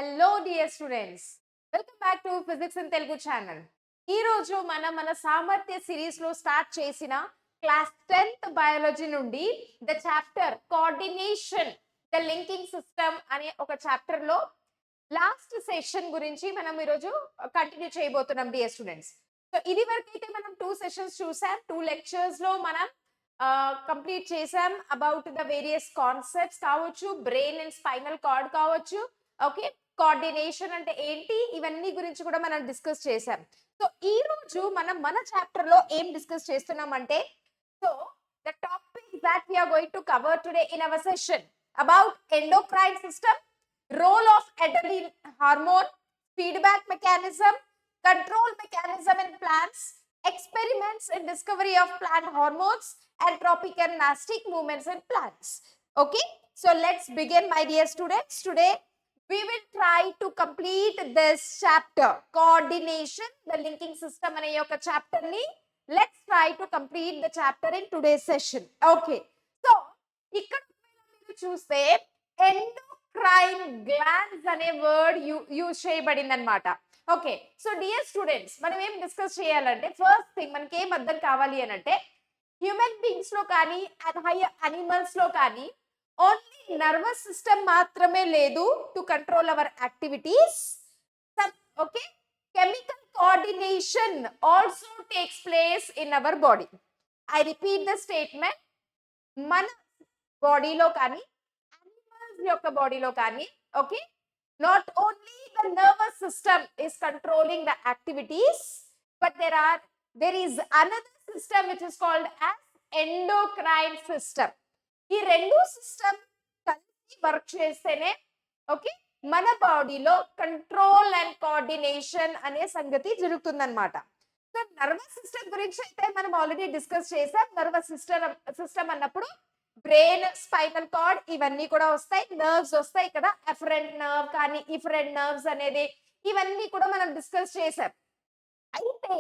Hello dear students, welcome back to Physics and Telugu channel. ఈ రోజు మన సామర్థ్య సిరీస్ లో స్టార్ట్ చేసిన క్లాస్ 10th బయాలజీ నుండి the chapter coordination the linking system అనే ఒక చాప్టర్ లో లాస్ట్ సెషన్ గురించి మనం ఈ రోజు కంటిన్యూ చేయబోతున్నాం డియర్ స్టూడెంట్స్. సో ఇది వరకు అయితే మనం 2 సెషన్స్ చూసాం, 2 లెక్చర్స్ లో మనం కంప్లీట్ చేసాం అబౌట్ ద వేరియస్ కాన్సెప్ట్స్ కావచ్చు, బ్రెయిన్ అండ్ స్పైనల్ కార్డ్ కావచ్చు, ఓకే, కోఆర్డినేషన్ అంటే ఏంటి, ఇవన్నీ గురించి కూడా మనం డిస్కస్ చేసాం. సో ఈ రోజు మనం మన చాప్టర్ లో ఏం డిస్కస్ చేస్తున్నాం అంటే, so the topic that we are going to cover today in our session about endocrine system, role of adrenaline hormone, feedback mechanism, control mechanism in plants, experiments in discovery of plant hormones, entropic and nastic movements in plants. Okay, so let's begin my dear students. Today we will try to complete this chapter coordination, the linking system అనే యొక్క chapter ని let's try to complete the chapter in today's session. Okay, so ఇక్కడ మీరు చూస్తే endocrine glands అనే word use చేయబడింది అనమాట. Okay, so dear students, మనం ఏం డిస్కస్ చేయాలంటే, ఫస్ట్ థింగ్ మనకి ఏం అర్థం కావాలి అని అంటే, హ్యూమన్ బీయింగ్స్ లో కానీ హైయర్ అనిమల్స్ లో కానీ ఓన్లీ నర్వస్ సిస్టమ్ మాత్రమే లేదు to control our activities. Okay, chemical coordination also takes place in our body. I repeat the statement, మన బాడీలో కానీ అనిమల్స్ యొక్క బాడీలో కానీ, okay, not only the nervous system is controlling the activities, but there is another system which is called as endocrine system. ఈ రెండు system కలిసి work చేస్తేనే, ఓకే, మన బాడీలో కంట్రోల్ అండ్ కోఆర్డినేషన్ అనే సంగతి జరుగుతుందన్నమాట. సో నర్వస్ సిస్టమ్ గురించి అయితే మనం ఆల్రెడీ డిస్కస్ చేసాం. నర్వస్ సిస్టమ్ అన్నప్పుడు బ్రెయిన్, స్పైనల్ కార్డ్ ఇవన్నీ కూడా వస్తాయి, నర్వ్స్ వస్తాయి. ఇక్కడ ఎఫరెంట్ నర్వ్ కానీ ఇఫరెంట్ నర్వ్స్ అనేది ఇవన్నీ కూడా మనం డిస్కస్ చేసాం. అయితే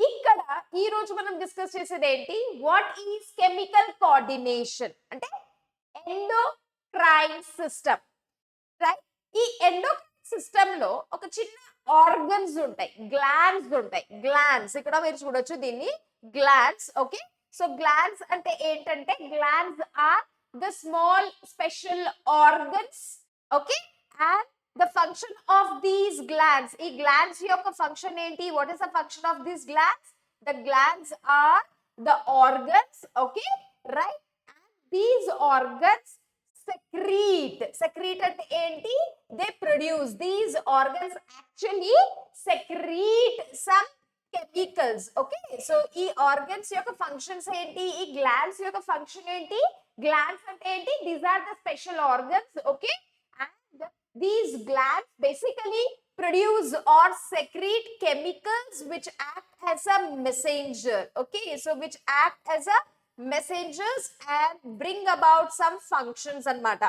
ఇక్కడ ఈ రోజు మనం డిస్కస్ చేసేది ఏంటి, వాట్ ఈస్ కెమికల్ కోఆర్డినేషన్ అంటే ఎండోక్రైన్ సిస్టమ్, రైట్? ఈ ఎండోక్రైన్ సిస్టమ్ లో ఒక చిన్న ఆర్గన్స్ ఉంటాయి, గ్లాండ్స్ ఉంటాయి. గ్లాండ్స్ ఇక్కడ మీరు చూడొచ్చు దీన్ని గ్లాండ్స్. ఓకే, సో గ్లాండ్స్ అంటే ఏంటంటే, glands are the small special organs. Okay, and the function of these glands, ఈ గ్లాండ్స్ యొక్క ఫంక్షన్ ఏంటి, what is the function of these glands? The glands are the organs. Okay, right? And these organs secrete అంటే ఏంటి, they produce, these organs actually secrete some chemicals. Okay, so ఈ organs యొక్క functions ఏంటి, ఈ glands యొక్క function ఏంటి? Glands అంటే ఏంటి, these are the special organs. Okay, and these glands basically produce or secrete chemicals which act as a messenger. Okay, so which act as a messengers and bring about some functions అన్నమాట.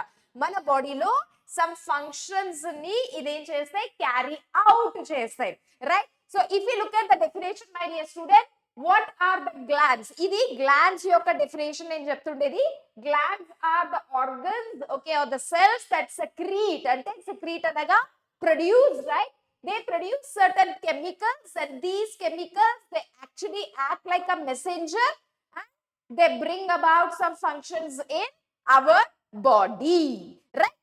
మన బాడీలో some functions ని ఇదేం చేస్తాయి, carry out చేస్తాయి, right? So if you look at the definition, my dear student, what are the glands? ఇది glands యొక్క definition నేను చెప్తుండేది. Glands are the organs, okay, or the cells that secrete, అంటే secrete అనగా produce, right? They produce certain chemicals, and these chemicals, they actually act like a messenger and they bring about some functions in our body, right?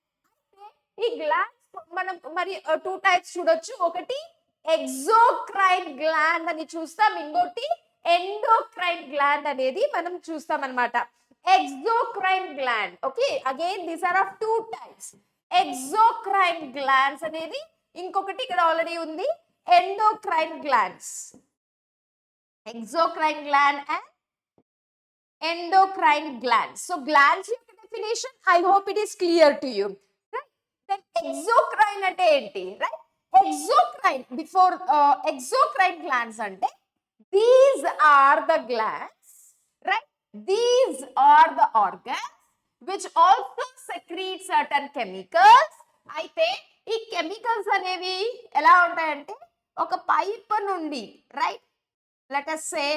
ఈ glands మనం మరి 2 types చూడొచ్చు. ఒకటి exocrine gland అని చూస్తాం, ఇంకోటి ఎండోక్రైన్ గ్లాండ్ అనేది మనం చూస్తాం అన్నమాట. Exocrine gland, okay, again these are of 2 types. Exocrine glands అనేది ఇంకొకటి ఇక్కడ ఆల్రెడీ ఉంది, endocrine glands. Exocrine gland and endocrine glands. So glands యొక్క definition I hope it is clear to you, right? Then exocrine అంటే ఏంటి, right? Exocrine, before exocrine glands ante, these are the glands, right? These are the organs which also secrete certain chemicals. అయితే ఈ chemicals అనేవి ఎలా ఉంటాయంటే, ఒక pipe నుండి, right? Let us say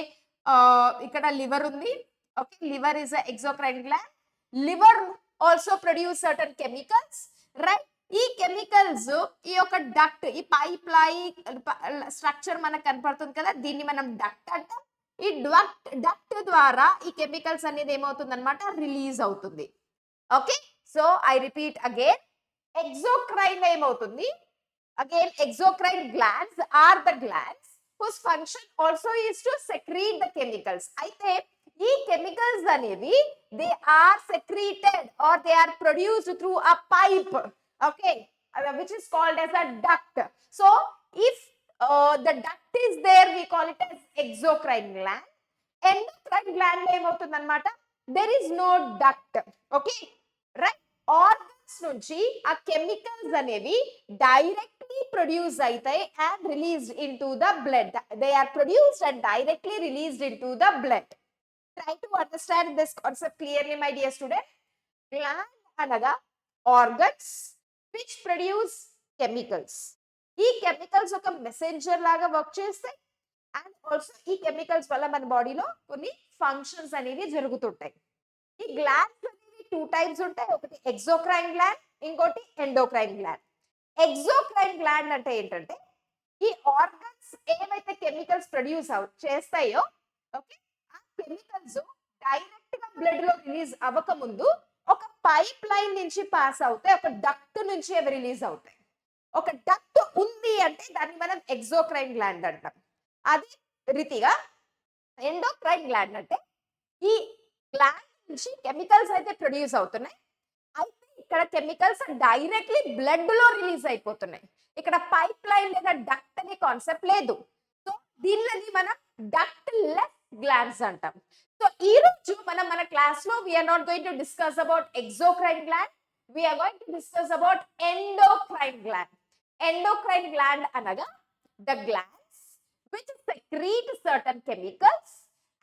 ఇక్కడ లివర్ ఉంది. Okay, liver is a exocrine gland. Liver also produce certain chemicals, right? ఈ కెమికల్స్ ఈ యొక్క డక్ట్, ఈ పైప్ స్ట్రక్చర్ మనకు కనపడుతుంది కదా, దీన్ని మనం డక్ట్ అంటాం. ఈ డక్ట్ ద్వారా ఈ కెమికల్స్ అనేది ఏమవుతుంది అనమాట, రిలీజ్ అవుతుంది. Okay, so I repeat again, exocrine ఏమవుతుంది, again exocrine glands are the glands whose function also is to secrete the chemicals. అయితే ఈ chemicals అనేవి they are secreted or they are produced through a pipe, okay, which is called as a duct. So if the duct is there, we call it as exocrine gland. Endocrine gland ఏమవుతుంది అనమాట, there is no duct, okay, right? Organs నుంచి ఆ chemicals అనేవి directly produce అవుతాయి and released into the blood. They are produced and directly released into the blood. Try to understand this concept clearly my dear student. Gland అనగా organs which produce chemicals. ఈ chemicals ఒక messenger లాగా work చేస్తాయి and also ఈ chemicals వల్ల మన బాడీలో కొన్ని ఫంక్షన్స్ అనేవి జరుగుతుంటాయి. ఈ గ్లాండ్స్ అనేవి టూ టైప్స్ ఉంటాయి, ఒకటి ఎగ్జోక్రైన్ గ్లాండ్, ఇంకోటి ఎండోక్రైన్ గ్లాండ్. ఎగ్జోక్రైన్ గ్లాండ్ అంటే ఏంటంటే ఈ ఆర్గన్స్ ఏవైతే కెమికల్స్ ప్రొడ్యూస్ చేస్తాయో, ఓకే, ఆ కెమికల్స్ డైరెక్ట్ గా బ్లడ్ లో రిలీజ్ అవ్వక ముందు ఒక పైప్ లైన్ నుంచి పాస్ అవుతాయి, ఒక డక్ట్ నుంచి అవి రిలీజ్ అవుతాయి. ఒక డక్ట్ ఉంది అంటే దాన్ని మనం ఎగ్జోక్రైన్ గ్లాండ్ అంటాం. అదే రీతిగా ఎండోక్రైన్ గ్లాండ్ అంటే ఈ గ్లాండ్ నుంచి కెమికల్స్ అయితే ప్రొడ్యూస్ అవుతున్నాయి, అయితే ఇక్కడ కెమికల్స్ డైరెక్ట్లీ బ్లడ్ లో రిలీజ్ అయిపోతున్నాయి. ఇక్కడ పైప్ లైన్ లేదా డక్ట్ అనే కాన్సెప్ట్ లేదు. సో దీనిని మనం డక్ట్ లెస్ గ్లాండ్స్ అంటాం. సో ఈ రోజు మనం మన క్లాస్ లో we are not going to discuss about exocrine gland, we are going to discuss about endocrine gland. Endocrine gland అనగా the glands which secrete certain chemicals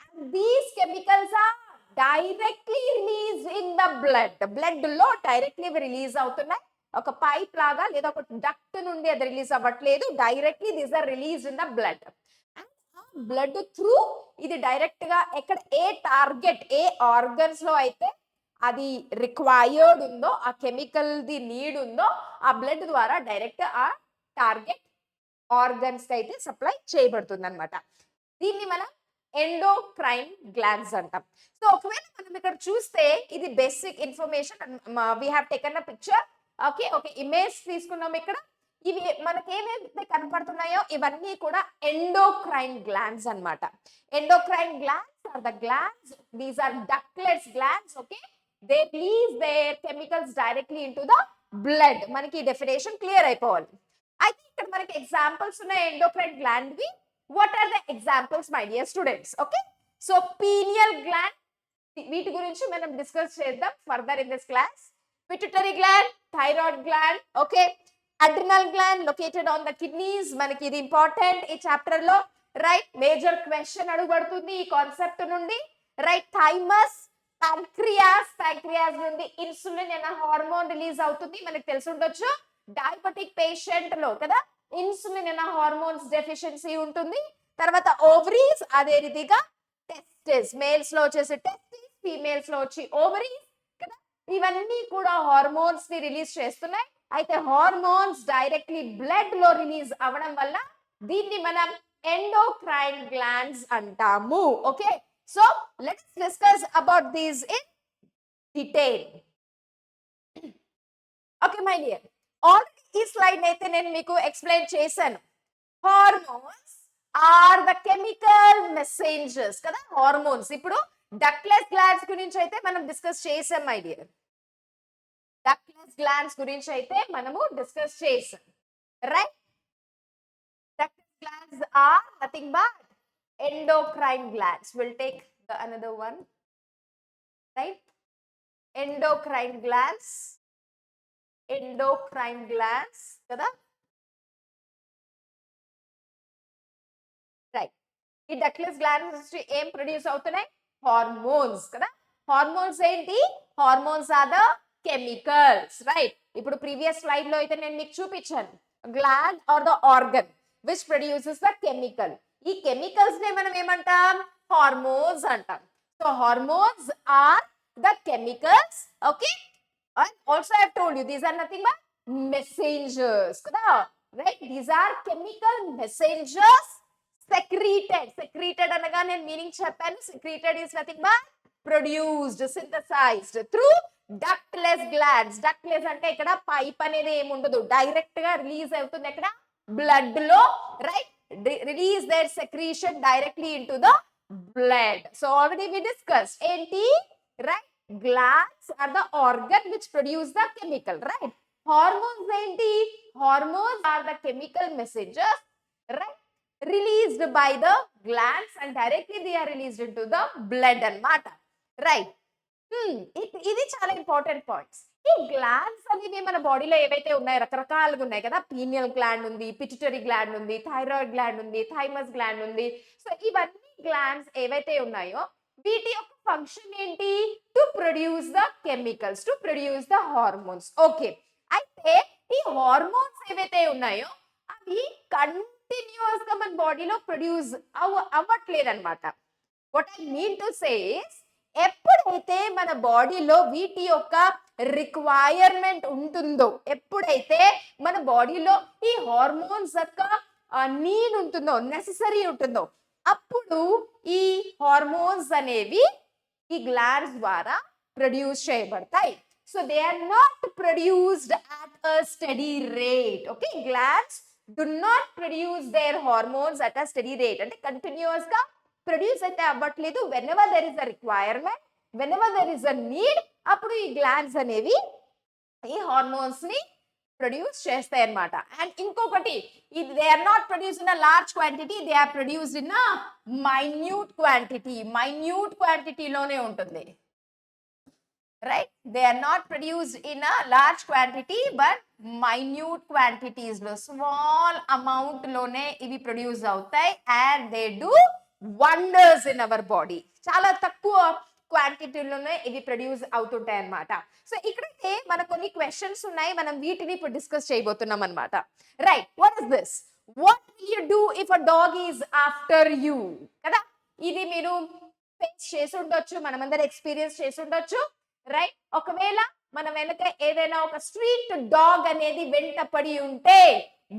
and these chemicals are directly released in the blood. Blood లో directly release అవుతున్నాయి, ఒక pipe లాగా లేదా ఒక duct నుండి అది release అవ్వట్లేదు, directly these are release in the blood. Blood through ఇది డైరెక్ట్ గా ఎక్కడ ఏ టార్గెట్, ఏ ఆర్గన్స్ లో అయితే అది రిక్వైర్డ్ ఉందో, ఆ కెమికల్ ది నీడ్ ఉందో, ఆ బ్లడ్ ద్వారా డైరెక్ట్ ఆ టార్గెట్ ఆర్గన్స్ కి అయితే సప్లై చేయబడుతుంది అనమాట. దీన్ని మనం ఎండోక్రైన్ గ్లాండ్స్ అంటాం. సో ఒకవేళ మనం ఇక్కడ చూస్తే ఇది basic information, we have taken a picture, okay, ఒక ఇమేజ్ తీసుకున్నాం. ఇక్కడ ఇవి మనకి ఏమైతే కనపడుతున్నాయో ఇవన్నీ కూడా ఎండోక్రైన్ గ్లాండ్స్ అన్నమాట. Endocrine glands are the glands, these are ductless glands, okay, they release their chemicals directly into the blood. మనకి ఈ డెఫినేషన్ క్లియర్ అయిపోవాలి. అయితే ఇక్కడ మనకి ఎగ్జాంపుల్స్ ఉన్నాయి ఎండోక్రైన్ గ్లాండ్ వి. What are the examples my dear students? Okay, so pineal gland, వీటి గురించి మనం డిస్కస్ చేద్దాం further in this class. Pituitary gland, thyroid gland, okay, adrenal gland located on the kidneys. మనకి ఇది ఇంపార్టెంట్ ఈ chapter లో, right? Major question అడుగుబడుతుంది ఈ concept నుండి, రైట్? థైమస్, ప్యాంక్రియాస్ నుండి ఇన్సులిన్ అనే హార్మోన్ రిలీజ్ అవుతుంది, మనకి తెలిసి ఉండొచ్చు. డయాబెటిక్ పేషెంట్ లో కదా ఇన్సులిన్ అనే హార్మోన్స్ డెఫిషియన్సీ ఉంటుంది. తర్వాత ఓవరీస్, అదే రీతిగా టెస్టిస్, మేల్స్ లో వచ్చేసి టెస్టిస్, ఫీమేల్స్ లో వచ్చి ఓవరీస్ కదా, ఇవన్నీ కూడా హార్మోన్స్ ని రిలీజ్ చేస్తున్నాయి. అయితే హార్మోన్స్ డైరెక్ట్లీ బ్లడ్ లో రిలీజ్ అవ్వడం వల్ల దీన్ని మనం ఎండోక్రైన్ గ్లాండ్స్ అంటాము. Okay, so let's discuss about these in detail. Okay my dear, already ఈ స్లైడ్ అయితే నేను మీకు ఎక్స్ప్లెయిన్ చేశాను. Hormones are the chemical messengers కదా, హార్మోన్స్. ఇప్పుడు డక్ట్లెస్ గ్లాండ్స్ గురించి అయితే మనం డిస్కస్ చేసాం మై డియర్, డక్ట్లెస్ గ్లాండ్స్ గురించి అయితే మనము డిస్కస్ చేసాం, right? Ductless glands are nothing but endocrine glands. We'll take the another one, right? Endocrine glands kada, right? ఈ డక్ట్లెస్ గ్లాండ్స్ నుంచి ఏం ప్రొడ్యూస్ అవుతున్నాయి? హార్మోన్స్ కదా. హార్మోన్స్ ఏంటి? Hormones are the chemicals, right? ఇప్పుడు ప్రీవియస్ స్లైడ్ లో అయితే నేను మీకు చూపించాను, gland are the organ which produces the chemical. ఈ కెమికల్స్ నే మనం ఏమంటాం? హార్మోన్స్ అంటాం. So hormones are the chemicals, okay, and also I have told you these are nothing but messengers kada, right? These are chemical messengers secreted అనగా నేను meaning చెప్పాను. secreted is nothing but produced, synthesized through ductless glands. ductless అంటే ఇక్కడ pipe అనేది ఏమి ఉండదు, direct గా release అవుతుంది ఎక్కడ, బ్లడ్ లో, right? release their secretion directly into the blood. So already we discussed enti, right? Glands are the organ which produce the chemical, right? Hormones enti, hormones are the chemical messengers, right? Released by the glands and directly they are released into the blood anamata, right? ఇది చాలా important points. ఈ glands అనేవి మన బాడీలో ఏవైతే ఉన్నాయో రకరకాలుగా ఉన్నాయి కదా, పీనియల్ గ్లాండ్ ఉంది, పిట్యూటరీ గ్లాండ్ ఉంది, థైరాయిడ్ గ్లాండ్ ఉంది, థైమస్ గ్లాండ్ ఉంది. సో ఇవన్నీ గ్లాండ్స్ ఏవైతే ఉన్నాయో వీటి యొక్క ఫంక్షన్ ఏంటి, to produce the chemicals, to produce the hormones. Okay, అయితే ఈ హార్మోన్స్ ఏవైతే ఉన్నాయో అవి కంటిన్యూస్ గా మన బాడీలో ప్రొడ్యూస్ అవ్వట్లేదు అనమాట. What I mean to say is, ఎప్పుడైతే మన బాడీలో వీటి యొక్క రిక్వైర్మెంట్ ఉంటుందో, ఎప్పుడైతే మన బాడీలో ఈ హార్మోన్స్ యొక్క నీడ్ ఉంటుందో, నెసెసరీ ఉంటుందో, అప్పుడు ఈ హార్మోన్స్ అనేవి ఈ గ్లాండ్స్ ద్వారా ప్రొడ్యూస్ చేయబడతాయి. So they are not produced at a steady rate. Okay, glands do not produce their hormones at a steady rate, అంటే కంటిన్యూస్ గా ప్రొడ్యూస్ అయితే అవ్వట్లేదు. whenever there is a requirement, whenever there is a need, అప్పుడు ఈ glands అనేవి ఈ hormones ని produce చేస్తాయి అన్నమాట. అండ్ ఇంకొకటి, they are not produce in a large quantity, they are produced in a minute quantity. Minute క్వాంటిటీలోనే ఉంటుంది, right? They are not produced in a large quantity but minute quantities లో, small amount లోనే ఇవి produce అవుతాయి. And they do wonders in our body. చాలా తక్కువ క్వాంటిటీలోనే ఇవి produce అవుతుంటాయి అన్నమాట. సో ఇక్కడైతే మనకు కొన్ని క్వశ్చన్స్ ఉన్నాయి, మనం వీటిని ఇప్పుడు డిస్కస్ చేయబోతున్నాం అన్నమాట. Right, what is this? What will you do if a dog is after you? కదా, ఇది మీరు ఫేస్ చేసి ఉండొచ్చు, మనమందరం ఎక్స్పీరియన్స్ చేసి ఉండొచ్చు, రైట్? ఒకవేళ మన వెనక ఏదైనా ఒక స్ట్రీట్ డాగ్ అనేది వెంట పడి ఉంటే,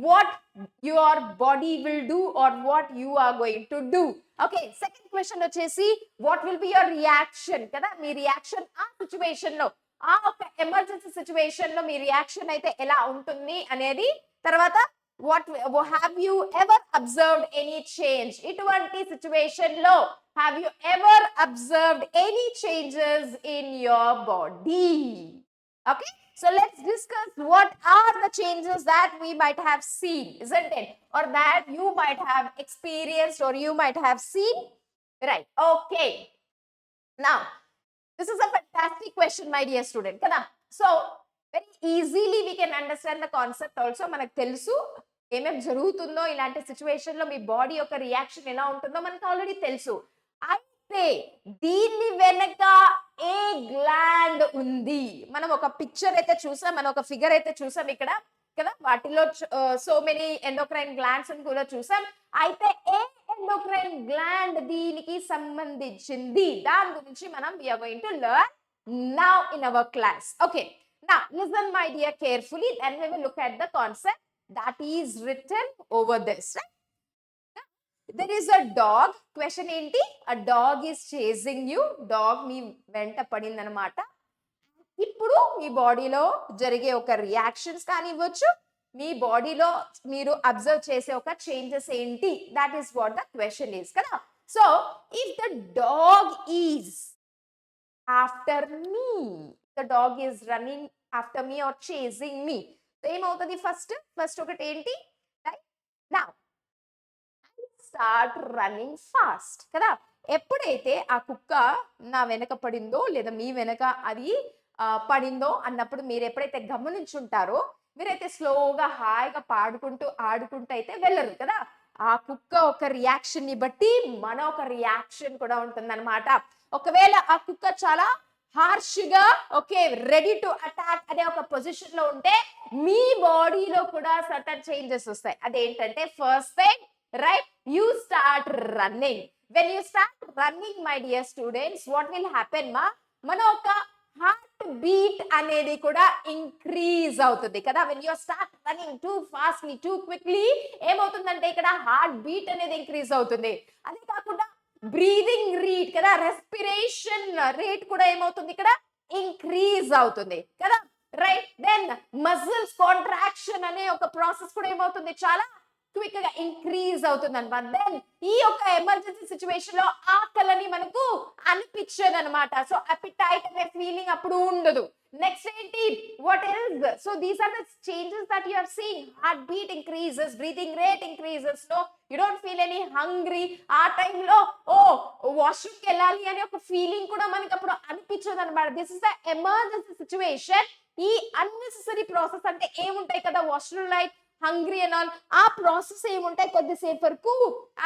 what your body will do or what you are going to do. Okay, second question వచ్చేసి what will be your reaction కదా, మీ రియాక్షన్ ఆ సిచ్యువేషన్ లో, ఆ ఒక ఎమర్జెన్సీ సిచ్యువేషన్ లో మీ రియాక్షన్ అయితే ఎలా ఉంటుంది అనేది. తర్వాత what have you ever observed any change, ఇటువంటి సిచ్యువేషన్ లో have you ever observed any changes in your body? Okay, so let's discuss what are the changes that we might have seen, isn't it? Or that you might have experienced or you might have seen, right? Okay, now this is a fantastic question, my dear student kada. So very easily we can understand the concept also. మనకు తెలుసు ఏమేం జరుగుతుందో ఇలాంటి situation లో మీ body యొక్క reaction ఎలా ఉంటుందో మనకు ఆల్రెడీ తెలుసు. అయితే దీన్ని వెనక ఏ గ్లాండ్ ఉంది? మనం ఒక పిక్చర్ అయితే చూసాం, మనం ఒక ఫిగర్ అయితే చూసాం ఇక్కడ కదా, వాటిలో సో మెనీ ఎండోక్రైన్ గ్లాండ్స్ కూడా చూసాం. అయితే ఏ ఎండోక్రైన్ గ్లాండ్ దీనికి సంబంధించింది, దాని గురించి మనం we are going to learn now in our class. Okay, now listen my dear carefully, and we will look at the concept that is written over this, right? There is a dog. Question ఏంటి? A dog is chasing you. Dog మీ వెంట పడింది అన్నమాట. ఇప్పుడు మీ బాడీలో జరిగే ఒక reactions కానివ్వచ్చు, మీ బాడీలో మీరు అబ్జర్వ్ చేసే ఒక చేంజెస్ ఏంటి, that is what the question is కదా. So if the dog is after me, the dog is running after me or chasing me, ఏమవుతుంది? ఫస్ట్ ఒకటి ఏంటి, right? Now start running fast కదా. ఎప్పుడైతే ఆ కుక్క నా వెనక పడిందో లేదా మీ వెనక అది పడిందో అన్నప్పుడు మీరు ఎప్పుడైతే గమనించుంటారో, మీరైతే స్లోగా హాయిగా పాడుకుంటూ ఆడుకుంటూ అయితే వెళ్ళరు కదా. ఆ కుక్క ఒక రియాక్షన్ ని బట్టి మన ఒక రియాక్షన్ కూడా ఉంటుంది అనమాట. ఒకవేళ ఆ కుక్క చాలా హార్ష్ గా ఓకే రెడీ టు అటాక్ అనే ఒక పొజిషన్ లో ఉంటే మీ బాడీలో కూడా సర్టన్ చేంజెస్ వస్తాయి. అదేంటంటే first thing, right, you start running. When you start running, my dear students, what will happen ma, mana oka heart beat అనేది కూడా ఇంక్రీజ్ అవుతుంది కదా. When you start running two fastly two quickly ఏమవుతుందంటే ఇక్కడ heart beat అనేది increase అవుతుంది. అదే కాకుండా బ్రీదింగ్ రేట్ కదా, రెస్పిరేషన్ రేట్ కూడా ఏమవుతుంది ఇక్కడ ఇంక్రీజ్ అవుతుంది కదా, రైట్. దెన్ మజిల్స్ కాంట్రాక్షన్ అనే ఒక ప్రాసెస్ కూడా ఏమవుతుంది చాలా క్విక్ గా ఇంక్రీజ్ అవుతుంది అనమాట. దెన్ ఈ యొక్క ఎమర్జెన్సీ సిచ్యువేషన్ లో ఆకలిని మనకు అనిపించదు అనమాట. సో అపిటైట్ అనే ఫీలింగ్ అప్పుడు ఉండదు. నెక్స్ట్ ఏంటి, what else? So these are the changes that you have seen. Heart beat increases, breathing rate increases, no you don't feel any hungry. ఆ టైంలో ఓ వాష్రూమ్ కి వెళ్ళాలి అనే ఒక ఫీలింగ్ కూడా మనకి అప్పుడు అనిపించదు అనమాట. This is the emergency situation. ఈ అన్నెసెసరీ ప్రాసెస్ అంటే ఏముంటాయి కదా, washroom like hungry and all, ఆ ప్రాసెస్ ఏముంటాయి కొద్దిసేపు వరకు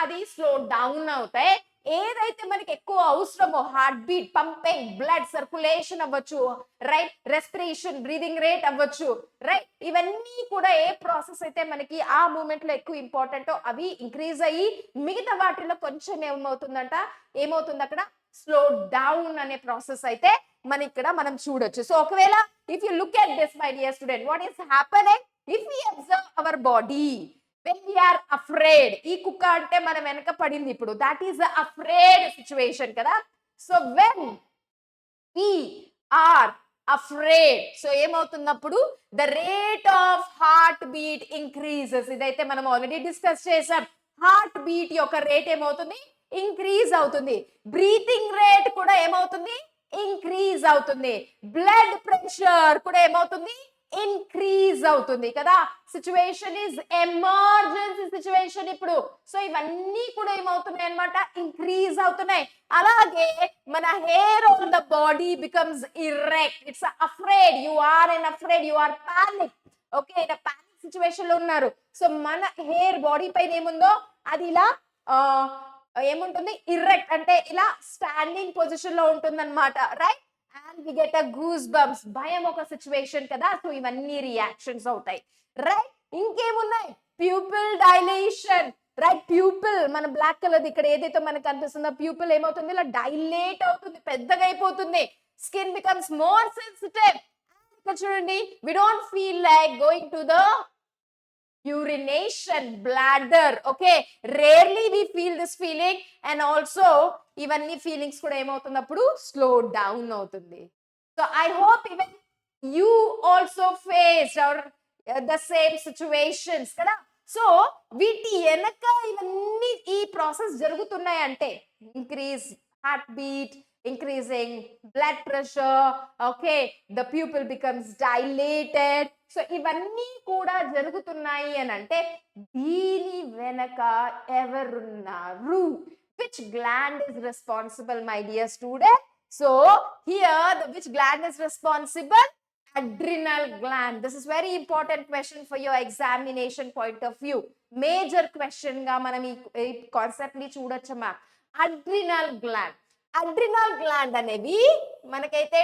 అది స్లో డౌన్ అవుతాయి. ఏదైతే మనకి ఎక్కువ అవసరమో heart beat, pumping, blood circulation అవ్వచ్చు, రైట్, రెస్పిరేషన్, బ్రీదింగ్ రేట్ అవ్వచ్చు, రైట్, ఇవన్నీ కూడా ఏ ప్రాసెస్ అయితే మనకి ఆ మూమెంట్ లో ఎక్కువ ఇంపార్టెంట్ అవి ఇంక్రీజ్ అయ్యి మిగతా వాటిలో కొంచెం ఏమవుతుంది అక్కడ స్లో డౌన్ అనే ప్రాసెస్ అయితే మన ఇక్కడ మనం చూడొచ్చు. సో ఒకవేళ if you look at this my dear student, what is happening if we observe our body when we are afraid? ఈ కుక్క అంటే మనం వెనక పడింది ఇప్పుడు, that is the afraid situation కదా. So when we are afraid, so ఏమవుతున్నప్పుడు the rate of heart beat increases. ఇదైతే మనం ఆల్రెడీ డిస్కస్ చేసాం. హార్ట్ బీట్ యొక్క రేట్ ఏమవుతుంది ఇంక్రీజ్ అవుతుంది. బ్రీతింగ్ రేట్ కూడా ఏమవుతుంది ఇంక్రీజ్ అవుతుంది. బ్లడ్ ప్రెషర్ కూడా ఏమవుతుంది ఇంక్రీజ్ అవుతుంది కదా. సిచ్యువేషన్ ఇస్ ఎమర్జెన్సీ సిచ్యువేషన్ ఇప్పుడు. సో ఇవన్నీ కూడా ఏమవుతున్నాయి అన్నమాట ఇంక్రీజ్ అవుతున్నాయి. అలాగే మన hair on the body becomes erect. It's afraid, you are in afraid, you are panic. Okay, in panic situation లో ఉన్నారు. సో మన హెయిర్ బాడీ పైన ఏముందో అది ఇలా ఏముంటుంది ఇర్రెక్ట్ అంటే ఇలా స్టాండింగ్ పొజిషన్ లో ఉంటుంది అనమాట, right. And we get a goosebumps, భయం ఒక సిచ్యువేషన్ కదా. సో ఇవన్నీ రియాక్షన్స్ అవుతాయి, రైట్. ఇంకేమున్నాయి, ప్యూపిల్ డైలేషన్, రైట్. ప్యూపిల్ మన బ్లాక్ కలర్ ఇక్కడ ఏదైతే మనకు కనిపిస్తుందో ప్యూపిల్ ఏమవుతుంది ఇలా డైలేట్ అవుతుంది, పెద్దగా అయిపోతుంది. Skin becomes more sensitive. ఇక్కడ చూడండి, we don't feel like going to the urination, bladder. Okay, rarely we feel this feeling, and also ఇవన్నీ ఫీలింగ్స్ కూడా ఏమవుతున్నప్పుడు స్లో డౌన్ అవుతుంది. So I hope even you also face are the same situations కదా. So వీటి వెనక ఇవన్నీ ఈ process జరుగుతున్నాయి అంటే increase heart beat, increasing blood pressure, okay, the pupil becomes dilated. So ఇవన్నీ కూడా జరుగుతున్నాయి అని అంటే దీని వెనక ఎవరున్నారు? Which gland is responsible, my dear student? So here which gland is responsible? Adrenal gland. This is very important question for your examination point of view. Major question ga manam ee concept ni chudachama. Adrenal gland. Adrenal gland అనేవి మనకైతే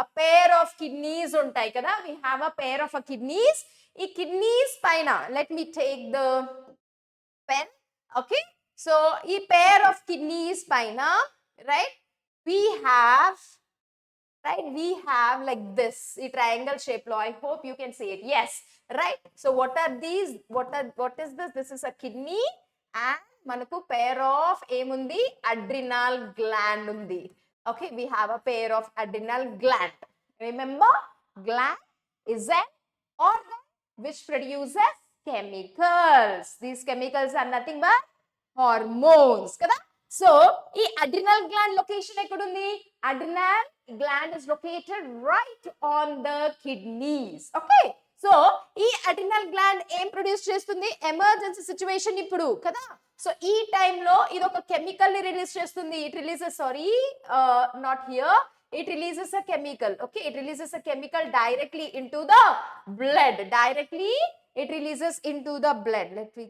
a pair of kidneys ఉంటాయి కదా. We have a pair of kidneys. ఈ kidneys పైన let me take the pen. Okay, so ఈ pair of kidneys పైన, right, we have like this, ఈ triangle shape లో. I hope you can see it. Yes, right. So what are these? What is this? This is a kidney and మనకు pair of ఏముంది adrenal gland ఉంది. Okay, we have a pair of adrenal gland. Remember, gland is an organ which produces chemicals. These chemicals are nothing but hormones kada. So ఈ adrenal gland location ekkudundi? Adrenal gland is located right on the kidneys. Okay, so ఈ adrenal gland ఏం produce చేస్తుంది? Emergency situation ఇప్పుడు కదా. So ఈ టైంలో ఇది ఒక కెమికల్ ని రిలీజ్ చేస్తుంది. It releases, not here, it releases a chemical. Okay, it releases a chemical directly into the blood. Directly it releases into the blood. Let me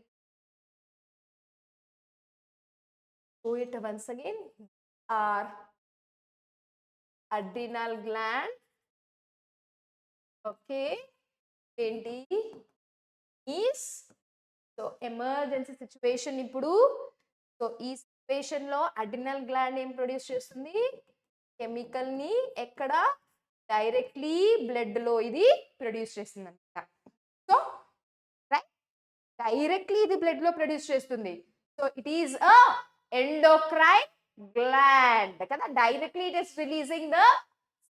show it once again. Our adrenal gland. Okay, ఏంటి is so emergency situation ఇప్పుడు. So ఈ situation లో adrenal gland ఏం produce చేస్తుంది? Chemical ని ఎక్కడ? Directly blood లో ఇది ప్రొడ్యూస్ చేస్తుంది అనమాట. సో రైట్, డైరెక్ట్లీ ఇది బ్లడ్ లో ప్రొడ్యూస్ చేస్తుంది. So it is a endocrine gland కదా, directly it is releasing the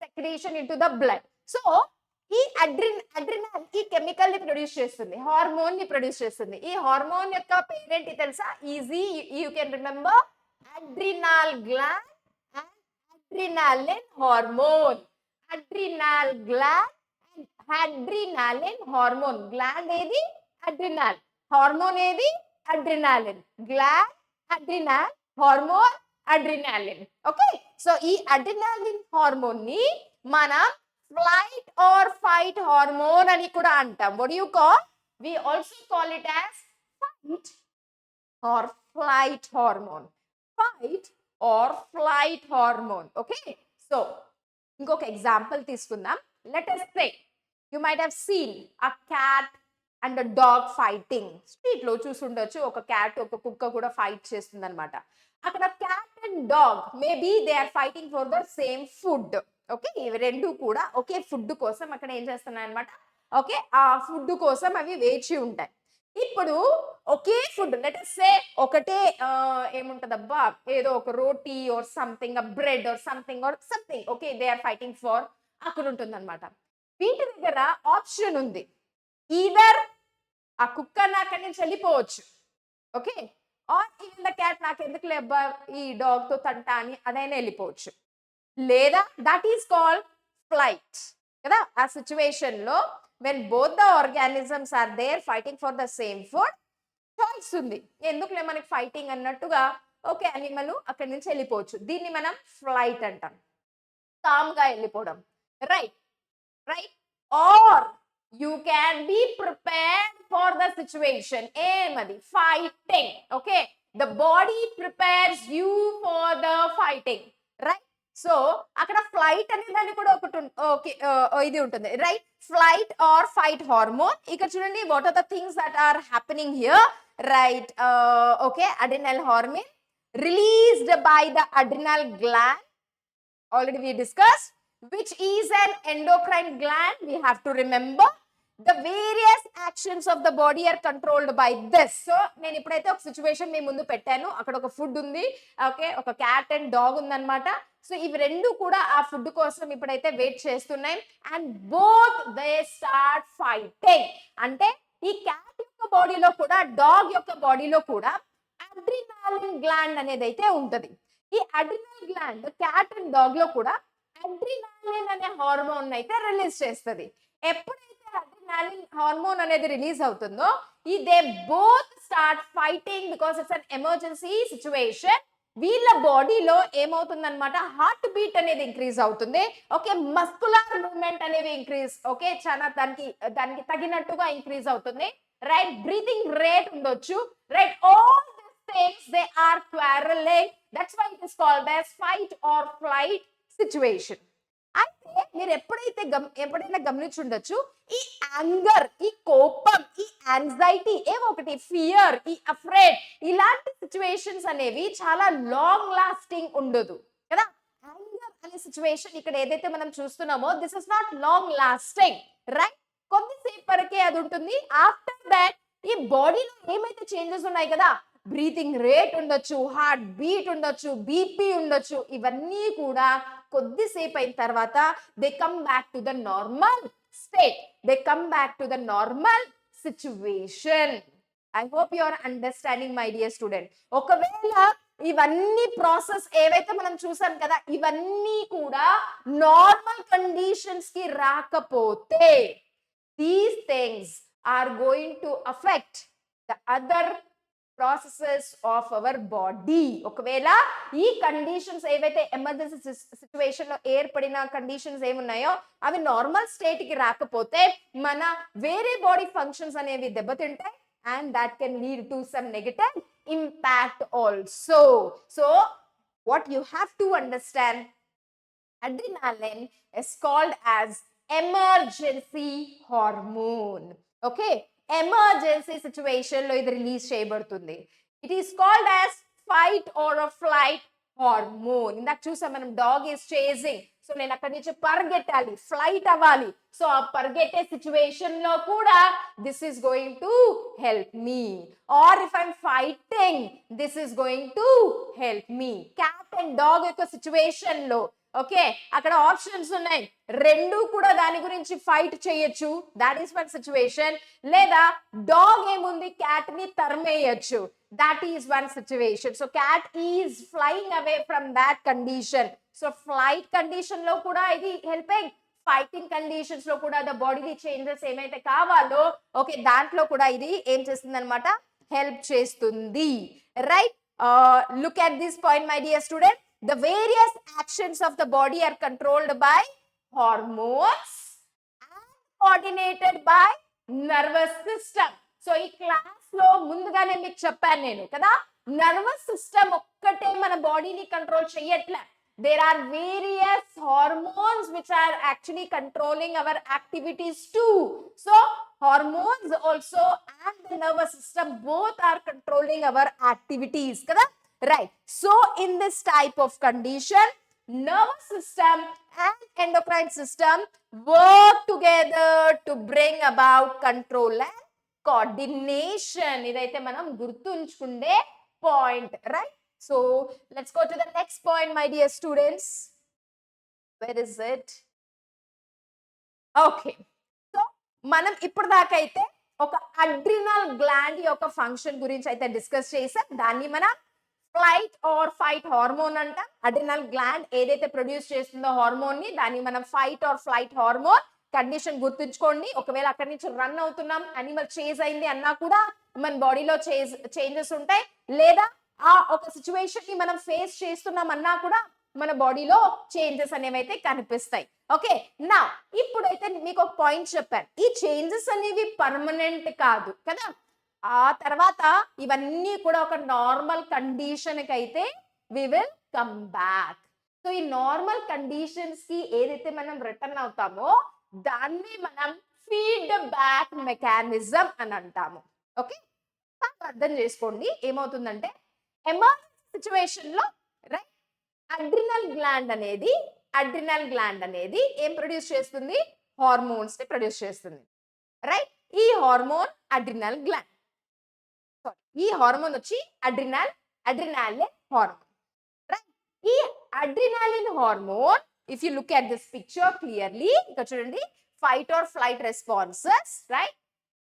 secretion into the blood. So ఈ అడ్రినల్ ఈ కెమికల్ ని ప్రొడ్యూస్ చేస్తుంది, హార్మోన్ ని ప్రొడ్యూస్ చేస్తుంది. ఈ హార్మోన్ యొక్క పేరేంటి తెలుసా? Easy, you can remember, adrenal gland and adrenaline hormone. Adrenal gland and adrenaline hormone. Gland ఏది? అడ్రినల్. హార్మోన్ ఏది? Adrenaline. Gland, adrenal, hormone, adrenaline. Okay, so ఈ అడ్రినాలిన్ హార్మోన్ ని మనం ఫ్లైట్ ఆర్ ఫైట్ హార్మోన్ అని కూడా అంటాం. What you call? We also call it as fight or flight hormone. Fight or flight hormone. Okay, so ఇంకొక example తీసుకుందాం. Let us say you might have seen a cat and a dog fighting. Street లో చూసుండొచ్చు, ఒక cat ఒక కుక్క కూడా fight చేస్తుంది అనమాట. అక్కడ cat and dog maybe they are fighting for the same food. Okay, ఇవి రెండు కూడా ఒకే ఫుడ్ కోసం అక్కడ ఏం చేస్తున్నాయి అనమాట. ఓకే, ఆ ఫుడ్ కోసం అవి వేచి ఉంటాయి. ఇప్పుడు ఒకే ఫుడ్, లెట్ us say ఒకటే ఏముంటదబ్బా, ఏదో ఒక roti or something, bread or something okay, they are fighting for అక్కడ ఉంటుంది అనమాట. వీటి దగ్గర ఆప్షన్ ఉంది, ఈదర్ ఆ కుక్క అక్కడి నుంచి వెళ్ళిపోవచ్చు, okay, or even the cat నాకు ఎందుకు లేబ్బా ఈ డాగ్ తో తంటా అని అదైనా వెళ్ళిపోవచ్చు. లేదా దట్ ఈస్ కాల్డ్ ఫ్లైట్ కదా. ఆ సిచ్యువేషన్ లో when both the organisms are there fighting for the same food, choice ఉంది, ఎందుకులే మనకి ఫైటింగ్ అన్నట్టుగా ఓకే అనిమల్ అక్కడి నుంచి వెళ్ళిపోవచ్చు. దీన్ని మనం ఫ్లైట్ అంటాం, కామ్ గా వెళ్ళిపోవడం. Right right, or you can be prepared for the situation. ఏమది? Fighting. Okay, the body prepares you for the fighting, right? So అక్కడ ఫ్లైట్ అనే దాన్ని కూడా ఒకటి ఓకే ఇది ఉంటుంది, రైట్? Flight or fight hormone. ఇక్కడ చూడండి, what are the things that are happening here, right? Okay, adrenal hormone released by the adrenal gland, already we discussed, which is an endocrine gland. We have to remember the various actions of the body are controlled by this. So నేను ఇప్పుడైతే ఒక situation మీ ముందు పెట్టాను, అక్కడ ఒక food ఉంది, okay, ఒక cat and dog ఉందన్నమాట. సో ఇవి రెండు కూడా ఆ ఫుడ్ కోసం ఇప్పుడైతే వెయిట్ చేస్తున్నాయి, and both they start fighting. అంటే ఈ క్యాట్ యొక్క బాడీలో కూడా డాగ్ యొక్క బాడీలో కూడా అడ్రినాలిన్ గ్లాండ్ అనేది అయితే ఉంటది. ఈ adrenal gland cat and dog లో కూడా అడ్రినాలిన్ అనే హార్మోన్ అయితే రిలీజ్ చేస్తుంది. ఎప్పుడైతే అడ్రినాలిన్ హార్మోన్ అనేది రిలీజ్ అవుతుందో, ఈ they both start fighting because it's an emergency situation. వీళ్ళ బాడీలో ఏమవుతుందన్నమాట, హార్ట్ బీట్ అనేది ఇంక్రీజ్ అవుతుంది, ఓకే, మస్కులర్ మూవ్మెంట్ అనేవి ఇంక్రీజ్, ఓకే, చాలా దానికి తగినట్టుగా ఇంక్రీజ్ అవుతుంది, రైట్? బ్రీతింగ్ రేట్ ఉండొచ్చు, right? All things they are quarreling, that's why it is called as fight or flight situation. అయితే మీరు ఎప్పుడైనా గమనించుండొచ్చు, ఈ యాంగర్, ఈ కోపం, ఈ యాంగ్జైటీ, ఏవో ఒకటి ఫియర్, ఈ అఫ్రేడ్, ఇలాంటి సిచ్యువేషన్స్ అనేవి చాలా లాంగ్ లాస్టింగ్ ఉండదు కదా. యాంగర్ అనే సిచ్యువేషన్ ఇక్కడ ఏదైతే మనం చూస్తున్నామో, this is not long lasting, right? కొద్దిసేపు వరకే అది ఉంటుంది. ఆఫ్టర్ దాట్ ఈ బాడీలో ఏమైతే చేంజెస్ ఉన్నాయి కదా, బ్రీతింగ్ రేట్ ఉండొచ్చు, హార్ట్ బీట్ ఉండొచ్చు, బీపీ ఉండొచ్చు, ఇవన్నీ కూడా కొద్దిసేపు అయిన తర్వాత they come back to the normal state, they come back to the normal situation. I hope you are understanding my dear student. ఒకవేళ ఇవన్నీ ప్రాసెస్ ఏవైతే మనం చూసాం కదా, ఇవన్నీ కూడా నార్మల్ కండిషన్స్ కి రాకపోతే, these things are going to affect the other processes of our body. ఒకవేళ ఈ కండిషన్స్ ఏవైతే ఎమర్జెన్సీ సిచ్యువేషన్ లో ఏర్పడిన కండిషన్స్ ఏమున్నాయో అవి నార్మల్ స్టేట్ కి రాకపోతే మన వేరే బాడీ ఫంక్షన్స్ అనేవి దెబ్బతింటాయి, and that can lead to some negative impact also. So what you have to understand, adrenaline is called as emergency hormone. Okay, emergency situation lo idi release cheyabడుతుంది. It is called as fight or a flight hormone. ఇందాక చూసాం మనం dog is chasing, so నేను అక్కడి నుంచి పరిగెట్టాలి, flight అవ్వాలి. So ఆ పరిగెట్టే situation లో కూడా this is going to help me. Or if I'm fighting, this is going to help me. Cat and dog యొక్క సిచ్యువేషన్ లో ఓకే అక్కడ ఆప్షన్స్ ఉన్నాయి, రెండు కూడా దాని గురించి ఫైట్ చేయొచ్చు, దాట్ ఈస్ వన్ సిచ్యువేషన్. లేదా డాగ్ ఏముంది, క్యాట్ ని తరిమేయచ్చు, that is one situation. So cat is flying away from that condition. So flight condition లో కూడా ఇది helping, fighting conditions లో కూడా the bodily changes ఏమైతే కావాలో ఓకే దాంట్లో కూడా ఇది ఏం చేస్తుంది అనమాట, హెల్ప్ చేస్తుంది. Right, look at this point my dear student. The various actions of the body are controlled by hormones and coordinated by nervous system. So ఈ క్లాస్ లో ముందుగానే మీకు చెప్పాను నేను కదా, నర్వస్ సిస్టమ్ ఒక్కటే మన బాడీని కంట్రోల్ చేయట్లే, there are various hormones which are actually controlling our activities too. So hormones also and the nervous system both are controlling our activities kada, right? So in this type of condition, nervous system and endocrine system work together to bring about control and coordination. ఇదైతే మనం గుర్తుంచుకునే point, right? So let's go to the next point my dear students. Where is it? Okay, so మనం ఇప్పుడు దాకా అయితే ఒక adrenal gland యొక్క function గురించి అయితే డిస్కస్ చేసాం. దాన్ని మనం ఫ్లైట్ ఆర్ ఫైట్ హార్మోన్ అంటాం. అడ్రినల్ గ్లాండ్ ఏదైతే ప్రొడ్యూస్ చేస్తుందో హార్మోన్ ని, దాన్ని మనం fight or flight hormone. Condition గుర్తుంచుకోండి, ఒకవేళ అక్కడి నుంచి రన్ అవుతున్నాం, అనిమల్ చేజ్ అయింది అన్నా కూడా మన బాడీలో చేంజెస్ ఉంటాయి, లేదా ఆ ఒక సిచ్యువేషన్ ని మనం ఫేస్ చేస్తున్నాం అన్నా కూడా మన బాడీలో చేంజెస్ అనేవి అయితే కనిపిస్తాయి. ఓకే, నా ఇప్పుడైతే మీకు ఒక పాయింట్ చెప్పాను, ఈ చేంజెస్ అనేవి పర్మనెంట్ కాదు కదా, ఆ తర్వాత ఇవన్నీ కూడా ఒక నార్మల్ కండిషన్ కి అయితే we will come back. So ఈ నార్మల్ కండిషన్స్ కి ఏదైతే మనం రిటర్న్ అవుతామో దాన్ని మనం ఫీడ్బ్యాక్ మెకానిజం అని అంటాము. ఓకే, అర్థం చేసుకోండి ఏమవుతుందంటే, ఎమర్జెన్సీ సిచ్యువేషన్ లో రైట్ అడ్రినల్ గ్లాండ్ అనేది ఏం ప్రొడ్యూస్ చేస్తుంది, హార్మోన్స్ ని ప్రొడ్యూస్ చేస్తుంది. రైట్, ఈ హార్మోన్ అడ్రినల్ గ్లాండ్, ఈ హార్మోన్ వచ్చి అడ్రినాలిన్ హార్మోన్. రైట్, ఈ adrenaline hormone, if you look at this picture clearly, ఇక్కడ చూడండి, fight or flight responses, right?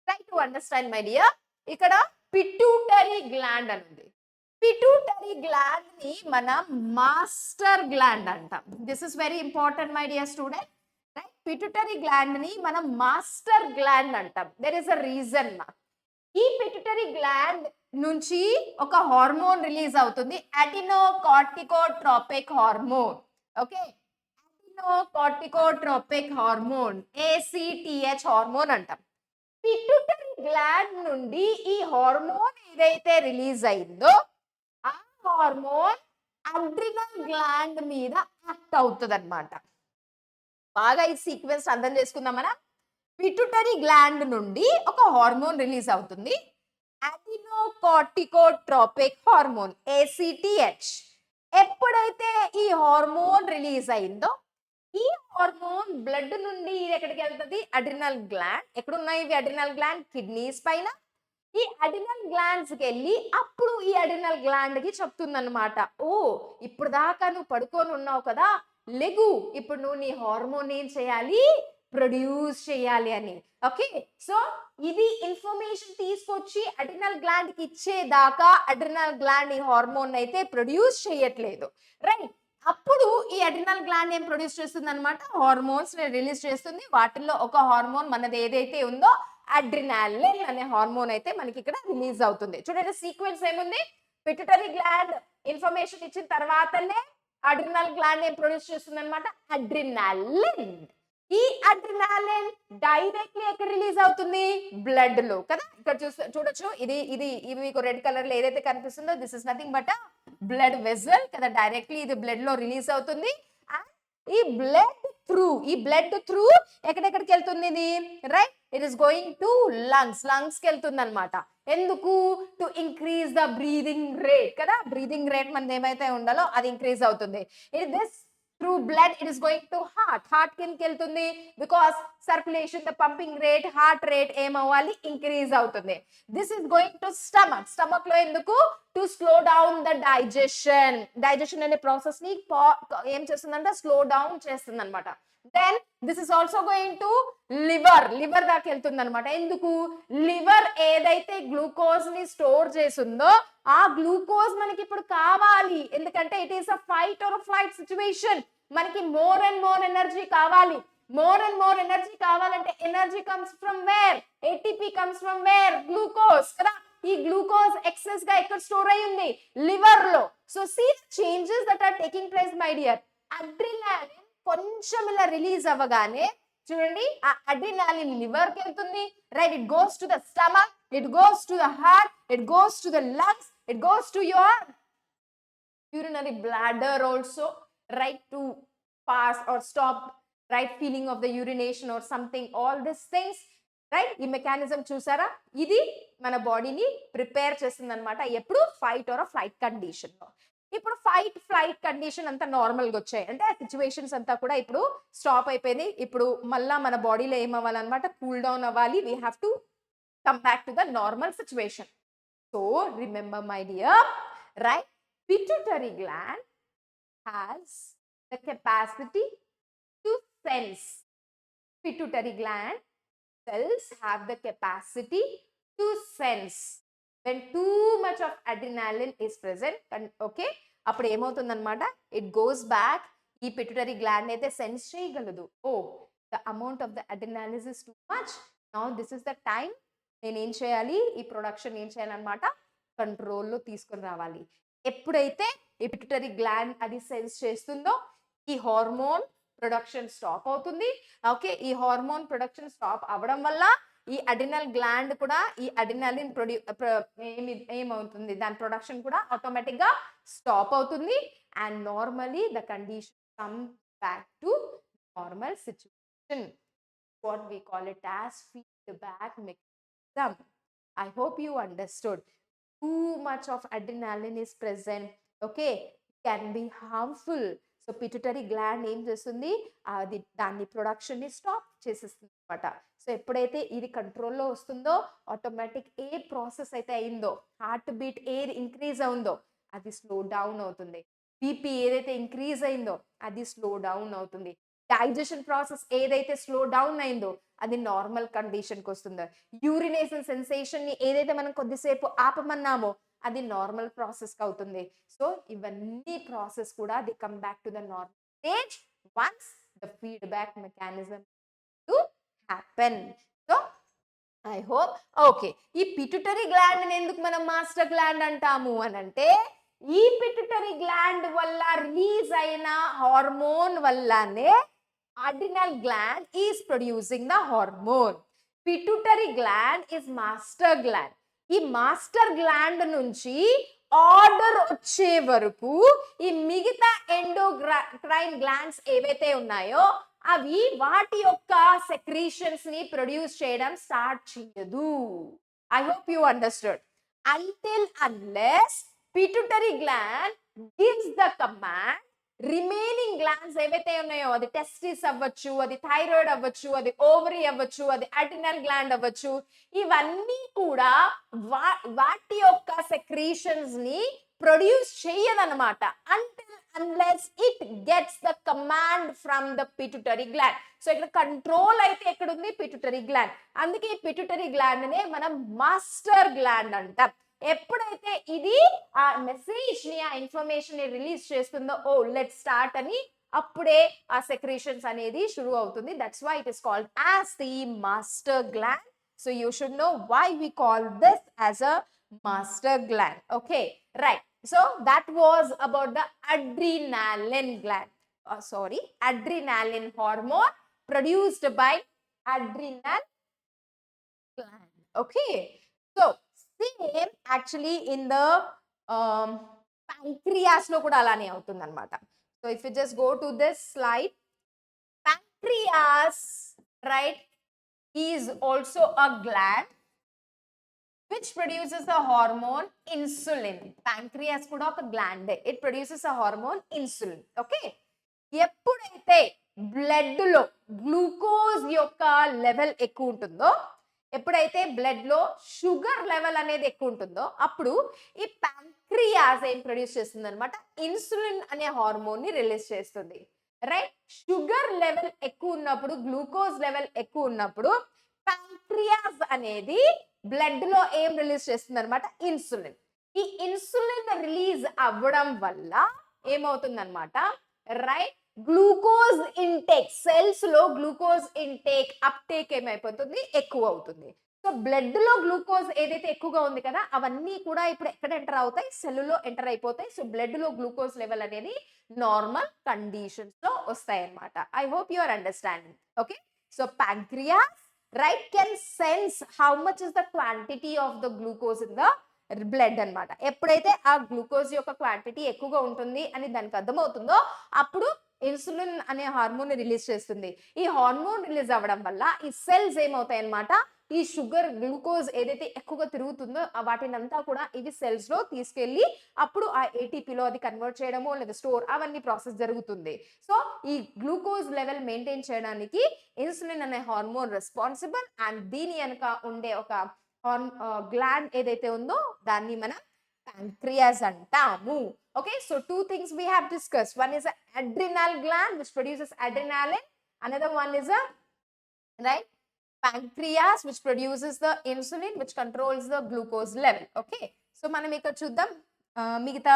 Try to understand my dear. ఇక్కడ పిట్యూటరీ గ్లాండ్ అని ఉంది. పిట్యూటరీ గ్లాండ్ ని మనం మాస్టర్ గ్లాండ్ అంటాం. This is very important my dear student, right? Pituitary gland ని మనం మాస్టర్ గ్లాండ్ అంటాం. There is a reason. ఈ పిట్యూటరీ గ్లాండ్ నుంచి ఒక హార్మోన్ రిలీజ్ అవుతుంది, adrenocorticotropic hormone. Okay, corticotropic hormone, ACTH hormone అంటాం. పిట్యూటరీ గ్లాండ్ నుండి ఈ హార్మోన్ ఏదైతే రిలీజ్ అయిందో ఆ హార్మోన్ అడ్రినల్ గ్లాండ్ మీద యాక్ట్ అవుతుంది అనమాట. బాగా ఈ సీక్వెన్స్ అర్థం చేసుకుందాం మనం. పిట్యూటరీ గ్లాండ్ నుండి ఒక హార్మోన్ రిలీజ్ అవుతుంది, అడినోకార్టికోట్రోపిక్ హార్మోన్, ACTH. ఎప్పుడైతే ఈ హార్మోన్ రిలీజ్ అయిందో ఈ హార్మోన్ బ్లడ్ నుండి ఎక్కడికి వెళ్తుంది, అడ్రినల్ గ్లాండ్. ఎక్కడున్నాయి ఇవి అడ్రినల్ గ్లాండ్? కిడ్నీస్ పైన. ఈ అడ్రినల్ గ్లాండ్స్ కి వెళ్ళి అప్పుడు ఈ అడ్రినల్ గ్లాండ్ కి చెప్తుంది అనమాట, ఓ ఇప్పుడు దాకా నువ్వు పడుకొని ఉన్నావు కదా, లెగు, ఇప్పుడు నువ్వు నీ హార్మోన్ ఏం చేయాలి, ప్రొడ్యూస్ చేయాలి అని. ఓకే, సో ఇది ఇన్ఫర్మేషన్ తీసుకొచ్చి అడ్రినల్ గ్లాండ్ కి ఇచ్చేదాకా అడ్రినల్ గ్లాండ్ ఈ హార్మోన్ అయితే ప్రొడ్యూస్ చేయట్లేదు, రైట్? అప్పుడు ఈ అడ్రినల్ గ్లాండ్ ఏం ప్రొడ్యూస్ చేస్తుంది అనమాట, హార్మోన్స్ రిలీజ్ చేస్తుంది. వాటిల్లో ఒక హార్మోన్ మనది ఏదైతే ఉందో అడ్రినాలిన్ అనే హార్మోన్ అయితే మనకి ఇక్కడ రిలీజ్ అవుతుంది. చూడండి సీక్వెన్స్ ఏముంది, పిట్యూటరీ గ్లాండ్ ఇన్ఫర్మేషన్ ఇచ్చిన తర్వాతనే అడ్రినల్ గ్లాండ్ ఏం ప్రొడ్యూస్ చేస్తుంది అనమాట, అడ్రినాలిన్. ఈ అడ్రినాలిన్ డైరెక్ట్లీ ఎక్కడ రిలీజ్ అవుతుంది, బ్లడ్ లో కదా. ఇక్కడ చూడొచ్చు, ఇది మీకు రెడ్ కలర్ లో ఏదైతే కనిపిస్తుందో this is nothing but blood vessel కదా, డైరెక్ట్లీ ఇది బ్లడ్ లో రిలీజ్ అవుతుంది. ఈ బ్లడ్ త్రూ ఎక్కడెక్కడికి వెళ్తుంది ఇది, right? It is going to లంగ్స్కి వెళ్తుంది అనమాట. ఎందుకు? To increase the breathing rate కదా, బ్రీదింగ్ రేట్ మనది ఏమైతే ఉండాలో అది ఇంక్రీజ్ అవుతుంది. This through blood it is going to heart కిందకి వెళ్తుంది, because circulation, the pumping rate, heart rate ఏమవ్వాలి, ఇంక్రీజ్ అవుతుంది. This is going to stomach లో ఎందుకు? To slow down the digestion అనే ప్రాసెస్ ని ఏం చేస్తుందంటే స్లో డౌన్ చేస్తుంది అనమాట. Then this is also going to liver దాకా వెళ్తుంది అనమాట. ఎందుకు? లివర్ ఏదైతే గ్లూకోజ్ ని స్టోర్ చేసిందో ఆ గ్లూకోజ్ మనకి ఇప్పుడు కావాలి, ఎందుకంటే it is a fight or flight situation. మనకి మోర్ అండ్ మోర్ ఎనర్జీ కావాలి. మోర్ అండ్ మోర్ ఎనర్జీ కావాలంటే energy comes from where? ATP comes from where? Glucose కదా. ఈ గ్లూకోజ్ ఎక్సెస్ గా ఎక్కడ స్టోర్ అయి ఉంది? లివర్ లో. So see changes that are taking place my dear. Adrenaline కొంచెం ఇలా రిలీజ్ అవ్వగానే చూడండి, ఆ అడ్రినాలిన్ లివర్ కి వెళ్తుంది, right? It goes to the stomach, it goes to the heart, it goes to the lungs, it goes to your urinary bladder also, right? To pass or stop, right, feeling of the urination or something, all these things, right? ఈ mechanism చూసారా? ఇది మన బాడీని prepare చేస్తుంది అనమాట. ఎప్పుడు? Fight or flight condition లో. ఇప్పుడు ఫైట్ ఫ్లైట్ కండిషన్ అంతా నార్మల్గా వచ్చాయి అంటే సిచ్యువేషన్స్ అంతా కూడా ఇప్పుడు స్టాప్ అయిపోయింది. ఇప్పుడు మళ్ళా మన బాడీలో ఏమవ్వాలన్నమాట? కూల్ డౌన్ అవ్వాలి. We have to come back to the normal situation. So remember my dear, right? Pituitary gland has the capacity to sense. Pituitary gland cells have the capacity to sense when too much of adrenaline is present. Okay, అప్పుడు ఏమవుతుందన్నమాట? It goes back. ఈ pituitary gland అయితే sense చేయగలదు, oh the amount of the adrenaline is too much, now this is the time, నేను ఏం చేయాలి, ఈ production ఏం చేయాలన్నమాట, కంట్రోల్లో తీసుకొని రావాలి. ఎప్పుడైతే ఈ పిట్యూటరీ గ్లాండ్ అది సెన్స్ చేస్తుందో ఈ హార్మోన్ ప్రొడక్షన్ స్టాప్ అవుతుంది. ఓకే, ఈ హార్మోన్ ప్రొడక్షన్ స్టాప్ అవ్వడం వల్ల ఈ అడ్రినల్ గ్లాండ్ కూడా ఈ అడ్రినాలిన్ ఏమవుతుంది, దాని ప్రొడక్షన్ కూడా ఆటోమేటిక్ గా స్టాప్ అవుతుంది. And normally the condition come back to normal situation. What we call it as feedback mechanism. I hope you understood. Too much of adrenaline is present, okay, can be harmful. So pituitary gland ఏం చేస్తుంది, అది దాన్ని production ని stop చేసేస్తుంది అనమాట. So ఎప్పుడైతే ఇది కంట్రోల్లో వస్తుందో ఆటోమేటిక్ ఏ ప్రాసెస్ అయితే అయిందో, హార్ట్ బీట్ ఏది ఇంక్రీజ్ అయిందో అది స్లో డౌన్ అవుతుంది. బీపీ ఏదైతే ఇంక్రీజ్ అయిందో అది స్లో డౌన్ అవుతుంది. డైజెషన్ ప్రాసెస్ ఏదైతే స్లో డౌన్ అయిందో అది నార్మల్ కండిషన్కి వస్తుంది. యూరినేషన్ సెన్సేషన్ ని ఏదైతే మనం కొద్దిసేపు ఆపమన్నామో అది నార్మల్ ప్రాసెస్ అవుతుంది. సో ఇవన్నీ ప్రాసెస్ కూడా the come back to the normal stage once the feedback mechanism to happen. So I hope okay. ఈ పిట్యూటరీ గ్లాండ్ ఎందుకు మనం మాస్టర్ గ్లాండ్ అంటాము అని అంటే, ఈ పిట్యూటరీ గ్లాండ్ వల్ల రిలీజ్ అయిన హార్మోన్ వల్లనే adrenal gland is producing the hormone. Pituitary gland is master gland. ఈ మాస్టర్ గ్లాండ్ నుంచి ఆర్డర్ వచ్చే వరకు ఈ మిగతా ఎండోక్రైన్ గ్లాండ్స్ ఏవైతే ఉన్నాయో అవి వాటి యొక్క సెక్రీషన్స్ ని ప్రొడ్యూస్ చేయడం స్టార్ట్ చేయదు. I hope you understood. Until unless pituitary gland gives the command, remaining glands ఏవైతే ఉన్నాయో, అది టెస్టిస్ అవ్వచ్చు, అది థైరాయిడ్ అవ్వచ్చు, అది ఓవరీ అవ్వచ్చు, అది అడ్రినల్ గ్లాండ్ అవ్వచ్చు, ఇవన్నీ కూడా వాటి యొక్క సెక్రీషన్స్ ని ప్రొడ్యూస్ చేయదన్నమాట. Until unless it gets the command from the pituitary gland. So ఇక్కడ కంట్రోల్ అయితే ఎక్కడ ఉంది? Pituitary gland. అందుకే పిట్యూటరీ గ్లాండ్ నే మనం మాస్టర్ గ్లాండ్ అంటాం. ఎప్పుడైతే ఇది ఆ మెసేజ్ ని, ఆ ఇన్ఫర్మేషన్ ని రిలీజ్ చేస్తుందో, ఓ లెట్ స్టార్ట్ అని, అప్పుడే ఆ సెక్రీషన్స్ అనేది షురూ అవుతుంది. That's why it is called as the master gland. So you should know why we call this as a master gland. Okay, right. So that was about the adrenaline gland. Adrenaline hormone produced by adrenal gland. Okay, so same actually in the pancreas లో కూడా అలానే అవుతుంది అనమాట. So if you just go to this slide, pancreas, right, is also a gland which produces a hormone insulin. Pancreas kuda oka gland. It produces a hormone insulin. Okay. ఎప్పుడైతే blood లో glucose యొక్క level ఎక్కువ ఉంటుందో, ఎప్పుడైతే blood లో sugar level అనేది ఎక్కువ ఉంటుందో, అప్పుడు ఈ ప్యాంక్రియాస్ ఏం ప్రొడ్యూస్ చేస్తుంది అనమాట, ఇన్సులిన్ అనే హార్మోన్ ని రిలీజ్ చేస్తుంది. రైట్. షుగర్ లెవెల్ ఎక్కువ ఉన్నప్పుడు, గ్లూకోజ్ లెవెల్ ఎక్కువ ఉన్నప్పుడు ప్యాంక్రియాస్ అనేది బ్లడ్ లో ఏం రిలీజ్ చేస్తుంది అనమాట, ఇన్సులిన్. ఈ ఇన్సులిన్ రిలీజ్ అవ్వడం వల్ల ఏమవుతుందన్నమాట, రైట్, గ్లూకోజ్ ఇంటేక్, సెల్స్ లో గ్లూకోజ్ ఇంటేక్ అప్టేక్ ఏమైపోతుంది, ఎక్కువ అవుతుంది. సో బ్లడ్ లో గ్లూకోజ్ ఏదైతే ఎక్కువగా ఉంది కదా, అవన్నీ కూడా ఇప్పుడు ఎక్కడ ఎంటర్ అవుతాయి, సెల్లులో ఎంటర్ అయిపోతాయి. సో బ్లడ్ లో గ్లూకోజ్ లెవెల్ అనేది నార్మల్ కండిషన్స్ లో వస్తాయి అన్నమాట. I hope you are understanding. Okay. So pancreas, right, can sense how much is the quantity of the glucose in the blood అన్నమాట. ఎప్పుడైతే ఆ గ్లూకోజ్ యొక్క క్వాంటిటీ ఎక్కువగా ఉంటుంది అని దానికి అర్థమవుతుందో, అప్పుడు ఇన్సులిన్ అనే హార్మోన్ రిలీజ్ చేస్తుంది. ఈ హార్మోన్ రిలీజ్ అవ్వడం వల్ల ఈ సెల్స్ ఏమవుతాయి అన్నమాట, ఈ షుగర్ గ్లూకోజ్ ఏదైతే ఎక్కువగా తిరుగుతుందో వాటినంతా కూడా ఇవి సెల్స్ లో తీసుకెళ్లి అప్పుడు ఆ ఏటీపీలో అది కన్వర్ట్ చేయడమో లేదా స్టోర్ అవన్నీ ప్రాసెస్ జరుగుతుంది. సో ఈ గ్లూకోజ్ లెవెల్ మెయింటైన్ చేయడానికి ఇన్సులిన్ అనే హార్మోన్ రెస్పాన్సిబుల్. అండ్ దీని వెనక ఉండే ఒక గ్లాండ్ ఏదైతే ఉందో దాన్ని మనం pancreas అంటాము. Okay, so two things we have discussed. One is a adrenal gland which produces adrenaline. Another one is a, right, pancreas which produces the insulin which controls the glucose level. Okay, so మనం ఇక్కడ చూద్దాం మిగతా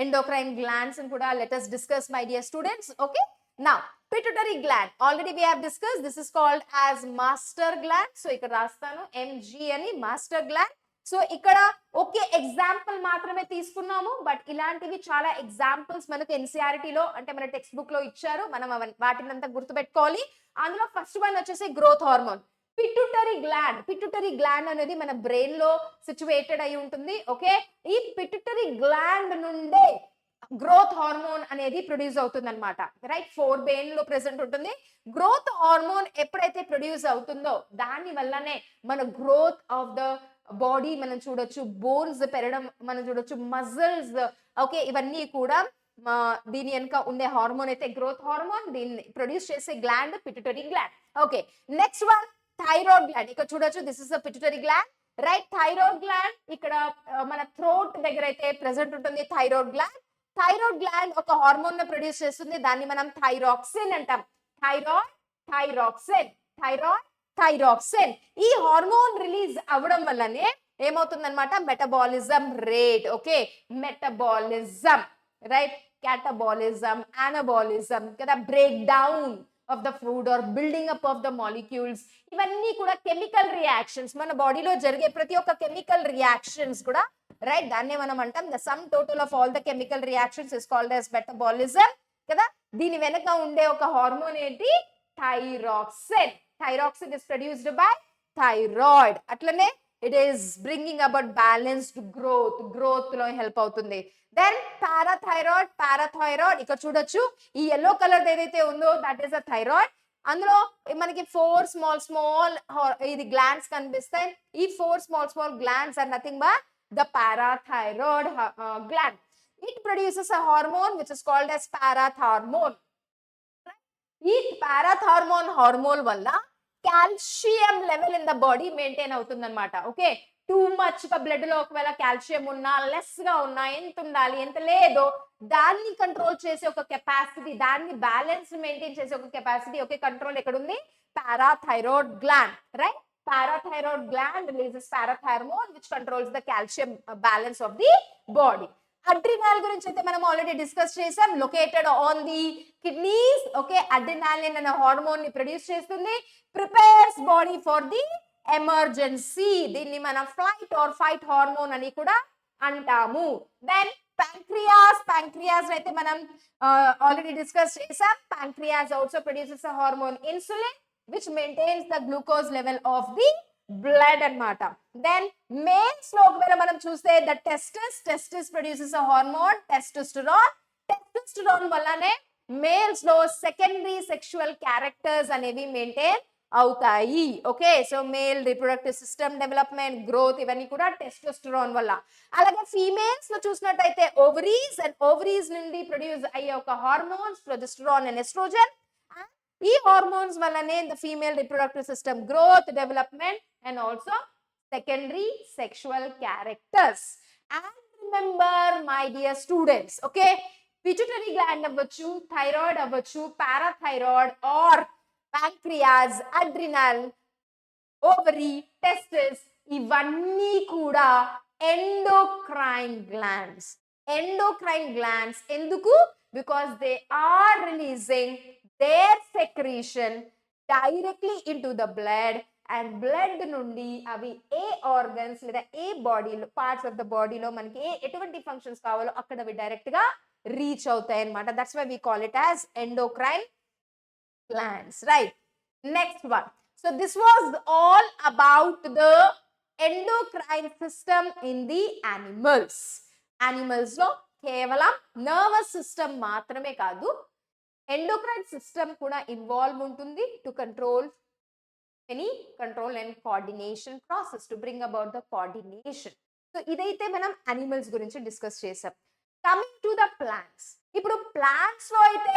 endocrine glands and kuda let us discuss, my dear students. Okay, now pituitary gland already we have discussed. This is called as master gland. So ఇక్కడ రాస్తాను MG అని, master gland. So ఇక్కడ okay example మాత్రమే తీసుకున్నాము, but ఇలాంటివి చాలా examples మనకు ఎన్సీఆర్టీలో అంటే మన టెక్స్ట్ బుక్ లో ఇచ్చారు. మనం వాటినంతా గుర్తుపెట్టుకోవాలి. అందులో ఫస్ట్ వన్ వచ్చేసి growth hormone, pituitary gland. Pituitary gland అనేది మన బ్రెయిన్ లో సిచ్యువేటెడ్ అయి ఉంటుంది. ఓకే, ఈ పిట్యూటరీ గ్లాండ్ నుండే గ్రోత్ హార్మోన్ అనేది ప్రొడ్యూస్ అవుతుంది అనమాట. రైట్, 4 బ్రెయిన్ లో ప్రెసెంట్ ఉంటుంది. గ్రోత్ హార్మోన్ ఎప్పుడైతే ప్రొడ్యూస్ అవుతుందో దాని వల్లనే మన గ్రోత్ ఆఫ్ ద బాడీ మనం చూడొచ్చు, బోన్స్ పెరగడం మనం చూడొచ్చు, మజిల్స్, ఓకే, ఇవన్నీ కూడా దీని వెనుక ఉండే హార్మోన్ అయితే గ్రోత్ హార్మోన్. దీన్ని ప్రొడ్యూస్ చేసే gland pituitary gland. Okay, next one thyroid gland. ఇక్కడ చూడొచ్చు, this is a pituitary gland. Right, thyroid gland ఇక్కడ మన థ్రోట్ దగ్గర అయితే ప్రెసెంట్ ఉంటుంది థైరాయిడ్ గ్లాండ్. థైరాయిడ్ గ్లాండ్ ఒక హార్మోన్ ను ప్రొడ్యూస్ చేస్తుంది, దాన్ని మనం థైరాక్సిన్ అంటాం. Thyroid, thyroxine, thyroid, thyroxine. ఈ హార్మోన్ రిలీజ్ అవ్వడం వల్లనే ఏమవుతుందన్నమాట, metabolism rate. Okay, metabolism, right, catabolism, anabolism కదా, break down of the food are building up of the molecules, ఇవన్నీ కూడా కెమికల్ రియాక్షన్స్. మన బాడీలో జరిగే ప్రతి ఒక్క కెమికల్ రియాక్షన్స్ కూడా, రైట్, దాన్నే మనం అంటాం the sum total of all the chemical reactions is called as metabolism కదా. దీని వెనక ఉండే ఒక హార్మోన్ ఏంటి, thyroxine. Thyroxine is produced by thyroid. అట్లనే it is bringing about balanced growth. Growth లో హెల్ప్ అవుతుంది. Then parathyroid. పారాథైరాయిడ్ ఇక్కడ చూడొచ్చు, ఈ yellow కలర్ ఏదైతే ఉందో దట్ ఈస్ అ థైరాయిడ్. అందులో మనకి 4 స్మాల్ ఇది గ్లాండ్స్ కనిపిస్తాయి. ఈ 4 small glands are nothing but the parathyroid gland. It produces a hormone which is called as parathormone. ఈ పారాథార్మోన్ హార్మోన్ వల్ల calcium level in the body maintain అవుతుంది అనమాట. Okay, too much గా బ్లడ్ లో ఒకవేళ కాల్షియం ఉన్నా, లెస్ గా ఉన్నా, ఎంత ఉండాలి ఎంత లేదో దాన్ని కంట్రోల్ చేసే ఒక కెపాసిటీ, దాన్ని బ్యాలెన్స్ మెయింటైన్ చేసే ఒక కెపాసిటీ, ఓకే, కంట్రోల్ ఎక్కడ ఉంది, parathyroid gland. Right, parathyroid gland releases parathormone which controls the calcium balance of the body. అడ్రినాల్ గురించి అయితే మనం ఆల్రెడీ డిస్కస్ చేసాం, located on the kidneys. Okay, adrenaline అనే హార్మోన్ ని ప్రొడ్యూస్ చేస్తుంది, prepares body for the emergency. దీన్ని మనం ఫ్లైట్ ఆర్ ఫైట్ హార్మోన్ అని కూడా అంటాము. Then pancreas. ప్యాంక్రియాస్ అయితే మనం ఆల్రెడీ డిస్కస్ చేసాం. Pancreas also produces a hormone insulin which maintains the glucose level of the blood అన్నమాట. దెన్ మేల్స్ లో ఒకవేళ మనం చూస్తే the testis produces a hormone testosterone. Testosterone వల్లనే మేల్స్ లో సెకండరీ సెక్షువల్ క్యారెక్టర్స్ అనేవి మెయింటైన్ అవుతాయి. Okay, so male reproductive system development, growth ఇవన్నీ కూడా టెస్టోస్టెరాన్ వల్ల. అలాగే ఫీమేల్స్ లో చూసినట్టయితే ఓవరీస్ అండ్ ఓవరీస్ నుండి ప్రొడ్యూస్ అయ్యే ఒక హార్మోన్స్ ప్రొజెస్టెరాన్ అండ్ ఎస్ట్రోజన్. ఈ హార్మోన్స్ వల్లనే the female reproductive system growth, development and also secondary sexual characters. And remember my dear students, okay, pituitary gland avvachu, thyroid avvachu, parathyroid or pancreas, adrenal, ovary, testis, ఇవన్నీ కూడా endocrine glands. Endocrine glands ఎందుకు? Because they are releasing their secretion directly into the blood, and blood నుండి అవి ఏ organs లేదా ఏ బాడీలో parts of the బాడీలో మనకి ఎటువంటి ఫంక్షన్స్ కావాలో అక్కడ అవి డైరెక్ట్ గా రీచ్ అవుతాయి అన్నమాట. That's why we call it as endocrine glands, right? Next one. So this was all about the endocrine system in the animals. Animals లో కేవలం నర్వస్ సిస్టమ్ మాత్రమే కాదు, ఎండోక్రైన్ సిస్టమ్ కూడా ఇన్వాల్వ్ ఉంటుంది to control any control and coordination process, to bring about the coordination. So ఇదైతే మనం animals గురించి discuss చేసాం. Coming to the plants. ఇప్పుడు ప్లాంట్స్ లో అయితే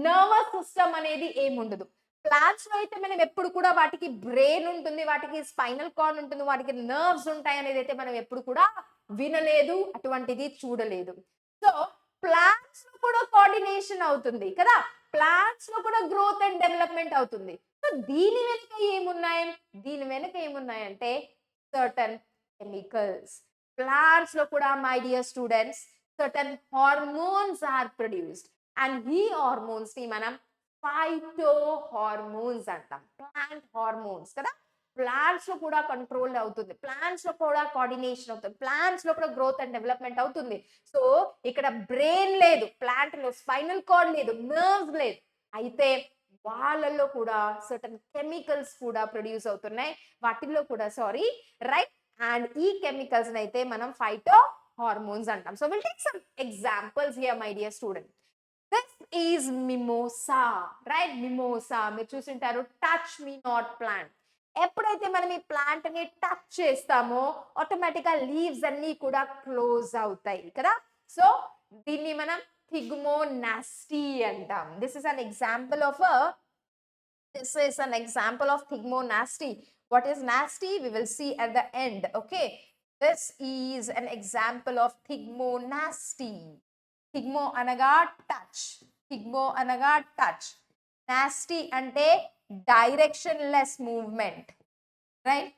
నర్వస్ సిస్టమ్ అనేది ఏముండదు. ప్లాంట్స్ లో అయితే మనం ఎప్పుడు కూడా వాటికి బ్రెయిన్ ఉంటుంది, వాటికి స్పైనల్ కార్డ్ ఉంటుంది, వాటికి నర్వ్స్ ఉంటాయి అనేది అయితే మనం ఎప్పుడు కూడా వినలేదు, అటువంటిది చూడలేదు. సో ప్లాంట్స్ లో కూడా కోఆర్డినేషన్ అవుతుంది కదా, ప్లాంట్స్ లో కూడా గ్రోత్ అండ్ డెవలప్మెంట్ అవుతుంది. సో దీని వెనుక ఏమున్నాయి? దీని వెనుక ఏమున్నాయంటే సర్టన్ కెమికల్స్. ప్లాంట్స్ లో కూడా my dear students certain hormones are produced, and ఈ హార్మోన్స్ ని మనం ఫైటో హార్మోన్స్ అంటాం. ప్లాంట్ హార్మోన్స్ కదా, ప్లాంట్స్ లో కూడా కంట్రోల్ అవుతుంది, ప్లాంట్స్ లో కూడా కోఆర్డినేషన్ అవుతుంది, ప్లాంట్స్ లో కూడా గ్రోత్ అండ్ డెవలప్మెంట్ అవుతుంది. సో ఇక్కడ బ్రెయిన్ లేదు, ప్లాంట్ లో స్పైనల్ కార్డ్ లేదు, నర్వ్స్ లేదు, అయితే వాళ్ళల్లో కూడా సర్టన్ కెమికల్స్ కూడా ప్రొడ్యూస్ అవుతున్నాయి, వాటిల్లో కూడా సారీ రైట్. అండ్ ఈ కెమికల్స్ అయితే మనం ఫైటో హార్మోన్స్ అంటాం. So will take some examples here my dear student. This is mimosa, right? Mimosa మీరు చూసింటారు, టచ్ మీ నాట్ ప్లాంట్. ఎప్పుడైతే మనం ఈ ప్లాంట్ ని టచ్ చేస్తామో ఆటోమేటిక్ గా లీవ్స్ అన్ని కూడా క్లోజ్ అవుతాయి కదా. సో దీన్ని మనం thigmonasty అంటాం. This is an example of thigmonasty. What is nasty? We will see at the end. Okay, this is an example of thigmonasty. Thigmo anaga touch. Thigmo anaga touch. Nasty ante directionless movement, right?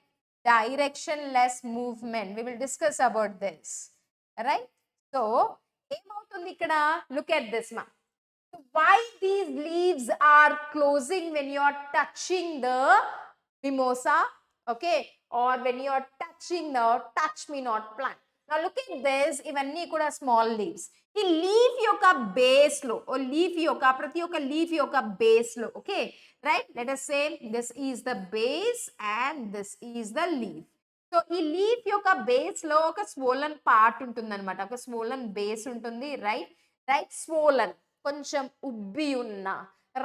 Directionless movement. We will discuss about this, right? So ఏమవుతుంది ఇక్కడ? Look at this మా. Why these leaves are closing when you are touching the mimosa, okay, or when you are touching the touch me not plant. Now look at this, ఇవన్నీ కూడా small leaves. ఈ leaf యొక్క base లో, ఓ leaf యొక్క ప్రతి ఒక్క leaf యొక్క base లో, okay right, let us say this is the base and this is the leaf. So ఈ లీఫ్ యొక్క బేస్ లో ఒక స్వోలన్ పార్ట్ ఉంటుంది అనమాట, ఒక స్వోలన్ బేస్ ఉంటుంది, రైట్ రైట్, స్వోలన్ కొంచెం ఉబ్బి ఉన్న,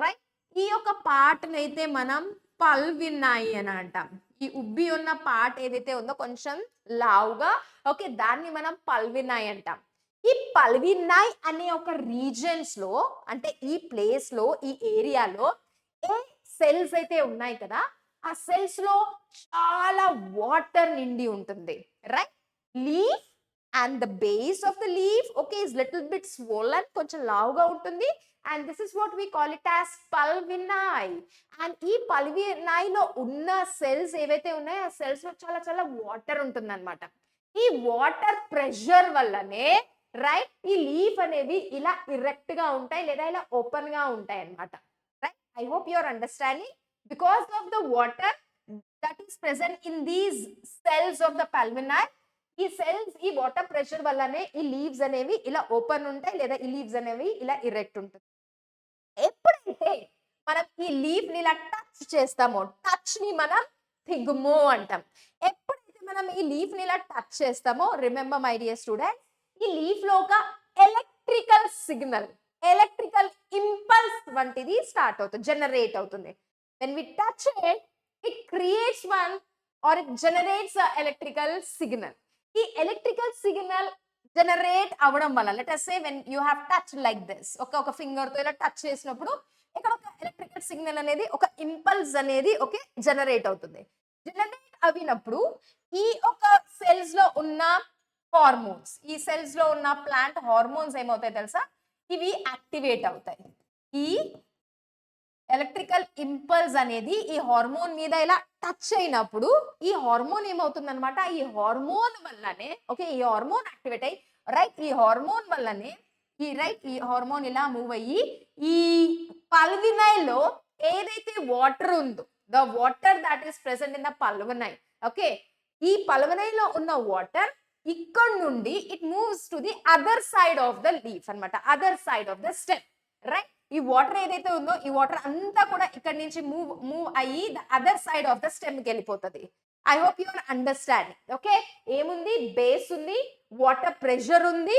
రైట్. ఈ యొక్క పార్ట్ అయితే మనం పల్వినాయి అని అంటాం. ఈ ఉబ్బి ఉన్న పార్ట్ ఏదైతే ఉందో కొంచెం లావుగా, ఓకే, దాన్ని మనం పల్వినాయి అంటాం. ఈ పల్వినాయి అనే ఒక రీజన్స్ లో, అంటే ఈ ప్లేస్ లో, ఈ ఏరియాలో ఏ సెల్స్ అయితే ఉన్నాయి కదా, ఆ సెల్స్ లో చాలా వాటర్ నిండి ఉంటుంది, right. Leaf and the base of the leaf, okay, is little bit swollen, కొంచెం లావుగా ఉంటుంది, and this is what we call it as pulvini. అండ్ ఈ పల్వినాయ్లో ఉన్న సెల్స్ ఏవైతే ఉన్నాయో ఆ సెల్స్ లో చాలా చాలా వాటర్ ఉంటుంది అనమాట. ఈ వాటర్ ప్రెషర్ వల్లనే రైట్ ఈ లీఫ్ అనేవి ఇలా ఇరెక్ట్ గా ఉంటాయి లేదా ఇలా ఓపెన్ గా ఉంటాయి అన్నమాట, right. I hope you are understanding. Because of the water that is present in these cells of the pulvini, ఈ సెల్స్ ఈ వాటర్ ప్రెషర్ వల్లనే ఈ లీవ్స్ అనేవి ఇలా ఓపెన్ ఉంటాయి లేదా ఈ లీవ్స్ అనేవి ఇలా ఇరెక్ట్ ఉంటుంది. ఎప్పుడైతే మనం ఈ లీఫ్ ని ఇలా టచ్ చేస్తామో, టచ్ ని మనం థిగ్మో అంటాం. ఎప్పుడైతే మనం ఈ లీఫ్ ని ఇలా టచ్ చేస్తామో, రిమెంబర్ మై డియర్ స్టూడెంట్, ఈ లీఫ్ లో ఒక ఎలక్ట్రికల్ సిగ్నల్, ఎలక్ట్రికల్ ఇంపల్స్ వంటిది స్టార్ట్ అవుతుంది, జనరేట్ అవుతుంది. when we touch it, it creates one or it generates a electrical signal. ఈ electrical signal generate అవ్వడం వల్ల, let us say when you have touched like this, ఒక finger తో ఇలా touch చేసినప్పుడు ఇక్కడ ఒక ఎలక్ట్రికల్ సిగ్నల్ అనేది, ఒక ఇంపల్స్ అనేది ఓకే జనరేట్ అవుతుంది. జనరేట్ అవినప్పుడు ఈ ఒక సెల్స్ లో ఉన్న హార్మోన్స్, ఈ సెల్స్ లో ఉన్న ప్లాంట్ హార్మోన్స్ ఏమవుతాయి తెలుసా, ఇవి యాక్టివేట్ అవుతాయి. ఈ ఎలక్ట్రికల్ ఇంపల్స్ అనేది ఈ హార్మోన్ మీద ఇలా టచ్ అయినప్పుడు ఈ హార్మోన్ ఏమవుతుంది అనమాట, ఈ హార్మోన్ వల్లనే ఓకే, ఈ హార్మోన్ యాక్టివేట్ అయ్యి రైట్, ఈ హార్మోన్ వల్లనే ఈ హార్మోన్ ఇలా మూవ్ అయ్యి ఈ పల్వినైలో ఏదైతే వాటర్ ఉందో, the water that is present in the pulvini okay, ఈ పల్వినైలో ఉన్న వాటర్ ఇక్కడ నుండి it moves to the other side of the leaf అన్నమాట, other side of the stem right. ఈ వాటర్ ఏదైతే ఉందో ఈ వాటర్ అంతా కూడా ఇక్కడ నుంచి మూవ్ అయ్యి the other side of the stem కి వెళ్ళిపోతుంది. I hope you are understanding okay. ఏముంది, బేస్ ఉంది, వాటర్ ప్రెషర్ ఉంది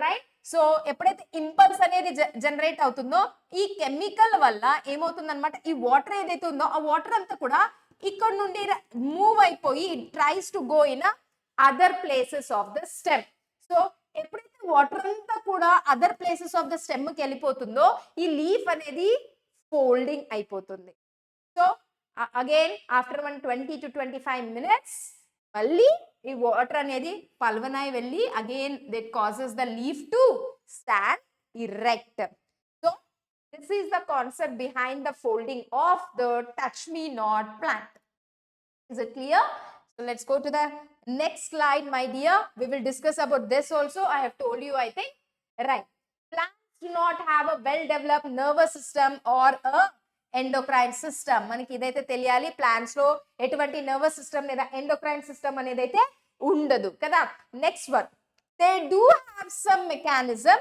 రైట్. సో ఎప్పుడైతే ఇంపల్స్ అనేది జనరేట్ అవుతుందో ఈ కెమికల్ వల్ల ఏమవుతుంది అనమాట, ఈ వాటర్ ఏదైతే ఉందో ఆ వాటర్ అంతా కూడా ఇక్కడ నుండి మూవ్ అయిపోయి it tries to go in other places of the stem. So ఎప్పుడైతే వాటర్ అంతా కూడా other places of the stem కి వెళ్ళిపోతుందో ఈ లీఫ్ అనేది ఫోల్డింగ్ అయిపోతుంది. So again after 20 to 25 minutes మళ్ళీ ఈ వాటర్ అనేది పల్వనై వెళ్ళి again that causes the leaf to stand erect. So this is the concept behind the folding of the touch me not plant. Is it clear? So let's go to the next slide, my dear. We will discuss about this also. I have told you, I think, right. Plants do not have a well-developed nervous system or a endocrine system. మనకి ఇదైతే తెలియాలి, plants లో ఎటువంటి nervous system లేదా endocrine system అనేది అయితే ఉండదు కదా. Next one, they do have some mechanism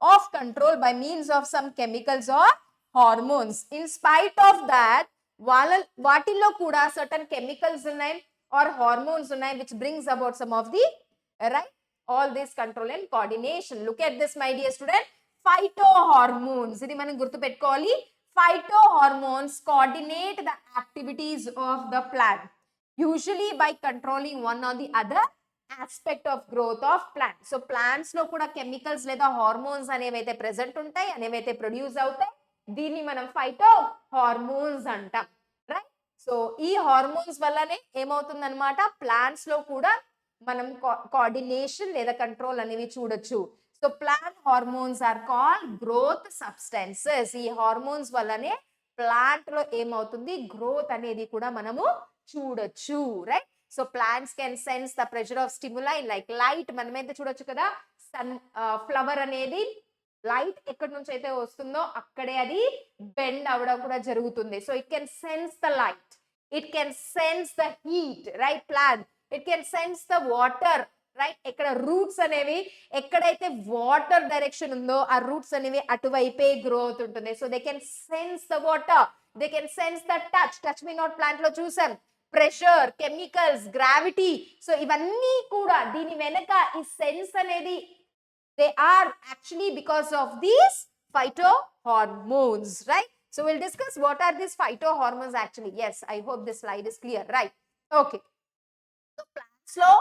of control by means of some chemicals or hormones. In spite of that, వాటిల్లో కూడా certain chemicals ఉన్నాయి or hormones ఉన్నాయి which brings about some of the right all this control and coordination. Look at this, my dear student. Phytohormones, ఇది మనం గుర్తు పెట్టుకోవాలి. Phytohormones coordinate the activities of the plant usually by controlling one or the other aspect of growth of plant. So plants లో కూడా chemicals లేదా hormones అనేవైతే present ఉంటాయి, అనేవైతే produce అవుతాయి, దీన్ని మనం ఫైటో హార్మోన్స్ అంటాం రైట్. సో ఈ హార్మోన్స్ వల్లనే ఏమవుతుంది అనమాట, ప్లాంట్స్ లో కూడా మనం కోఆర్డినేషన్ లేదా కంట్రోల్ అనేవి చూడొచ్చు. So plant hormones are called growth substances. ఈ హార్మోన్స్ వల్లనే ప్లాంట్ లో ఏమవుతుంది, గ్రోత్ అనేది కూడా మనము చూడొచ్చు right. So plants can sense the pressure of stimuli like light. మనమైతే చూడొచ్చు కదా, సన్ ఫ్లవర్ అనేది లైట్ ఎక్కడి నుంచి అయితే వస్తుందో అక్కడే అది బెండ్ అవడం కూడా జరుగుతుంది. So it can sense the light, it can sense the heat right. Plant it can sense the water right. ఇక్కడ రూట్స్ అనేవి ఎక్కడైతే వాటర్ డైరెక్షన్ ఉందో ఆ రూట్స్ అనేవి అటువైపే గ్రోత్ ఉంటుంది. So they can sense the water, they can sense the touch me not plant లో చూసాం, ప్రెషర్, కెమికల్స్, గ్రావిటీ. సో ఇవన్నీ కూడా దీని వెనక ఈ సెన్స్ అనేది they are actually because of these phytohormones right. So we'll discuss what are these phytohormones actually. Yes, I hope this slide is clear right. Okay, so plants lo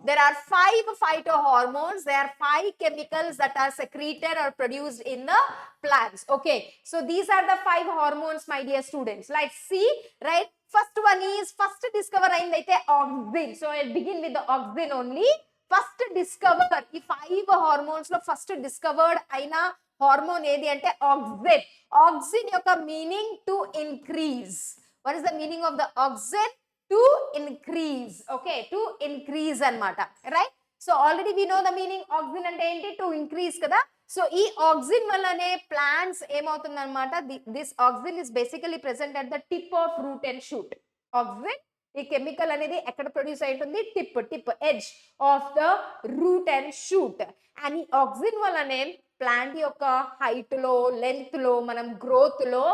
there are 5 phytohormones. There are 5 chemicals that are secreted or produced in the plants. Okay, so these are the 5 hormones, my dear students. Let's see right. First one is first discover ayindaithe auxin. So I'll begin with the auxin only. First discover, ఈ 5 hormones లో first discovered అయిన hormone ఏది అంటే auxin. Auxin యొక్క meaning to increase. What is the meaning of the auxin? To increase okay, to increase అన్నమాట right. So already we know the meaning. Auxin అంటే ఏంటి? To increase కదా. So ఈ auxin వల్లనే ప్లాంట్స్ ఏమవుతుంది అనమాట, this auxin is basically present at the tip of root and shoot. Auxin ఈ chemical అనేది ఎక్కడ ప్రొడ్యూస్ అయి ఉంటుంది? Tip edge of the root and shoot. And ఈ ఆక్సిన్ వల్లనే ప్లాంట్ యొక్క హైట్ లో, లెంత్ లో, మనం గ్రోత్ లో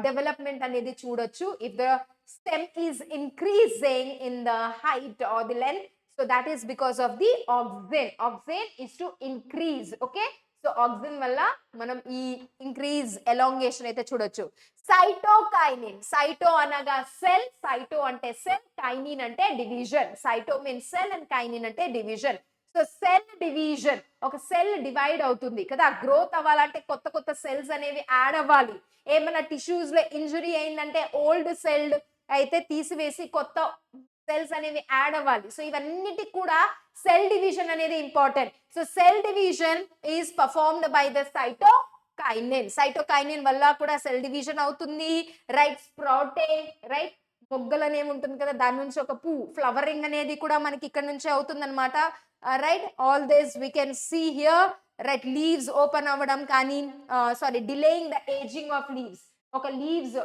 డెవలప్మెంట్ అనేది చూడొచ్చు. If the stem is increasing in the height or the length, so that is because of the auxin. Auxin is to increase okay. So oxygen వల్ల మనం ఈ ఇంక్రీజ్ ఎలాంగేషన్ అయితే చూడొచ్చు. సైటోకైనిన్, సైటో అనగా cell, cyto అంటే cell, kinin అంటే division. Cyto means cell and kinin అంటే division. So cell division, ఒక సెల్ డివైడ్ అవుతుంది కదా, గ్రోత్ అవ్వాలంటే కొత్త కొత్త సెల్స్ అనేవి యాడ్ అవ్వాలి. ఏమైనా టిష్యూస్ లో ఇంజురీ అయిందంటే ఓల్డ్ సెల్ అయితే తీసివేసి కొత్త సెల్స్ అనేవి యాడ్ అవ్వాలి. సో ఇవన్నిటికి కూడా సెల్ డివిజన్ అనేది important. So cell division is performed by the cytokinin. Cytokinin వల్ల కూడా సెల్ డివిజన్ అవుతుంది. రైట్, స్ప్రౌటింగ్, రైట్, మొగ్గలు అనేవి ఉంటుంది కదా, దాని నుంచి ఒక పువ్వు, ఫ్లవరింగ్ అనేది కూడా మనకి ఇక్కడ నుంచే అవుతుంది అనమాట. Right, all this we can see here. Right, leaves open అవ్వడం కానీ, sorry, delaying the ageing of leaves. ఒక లీవ్స్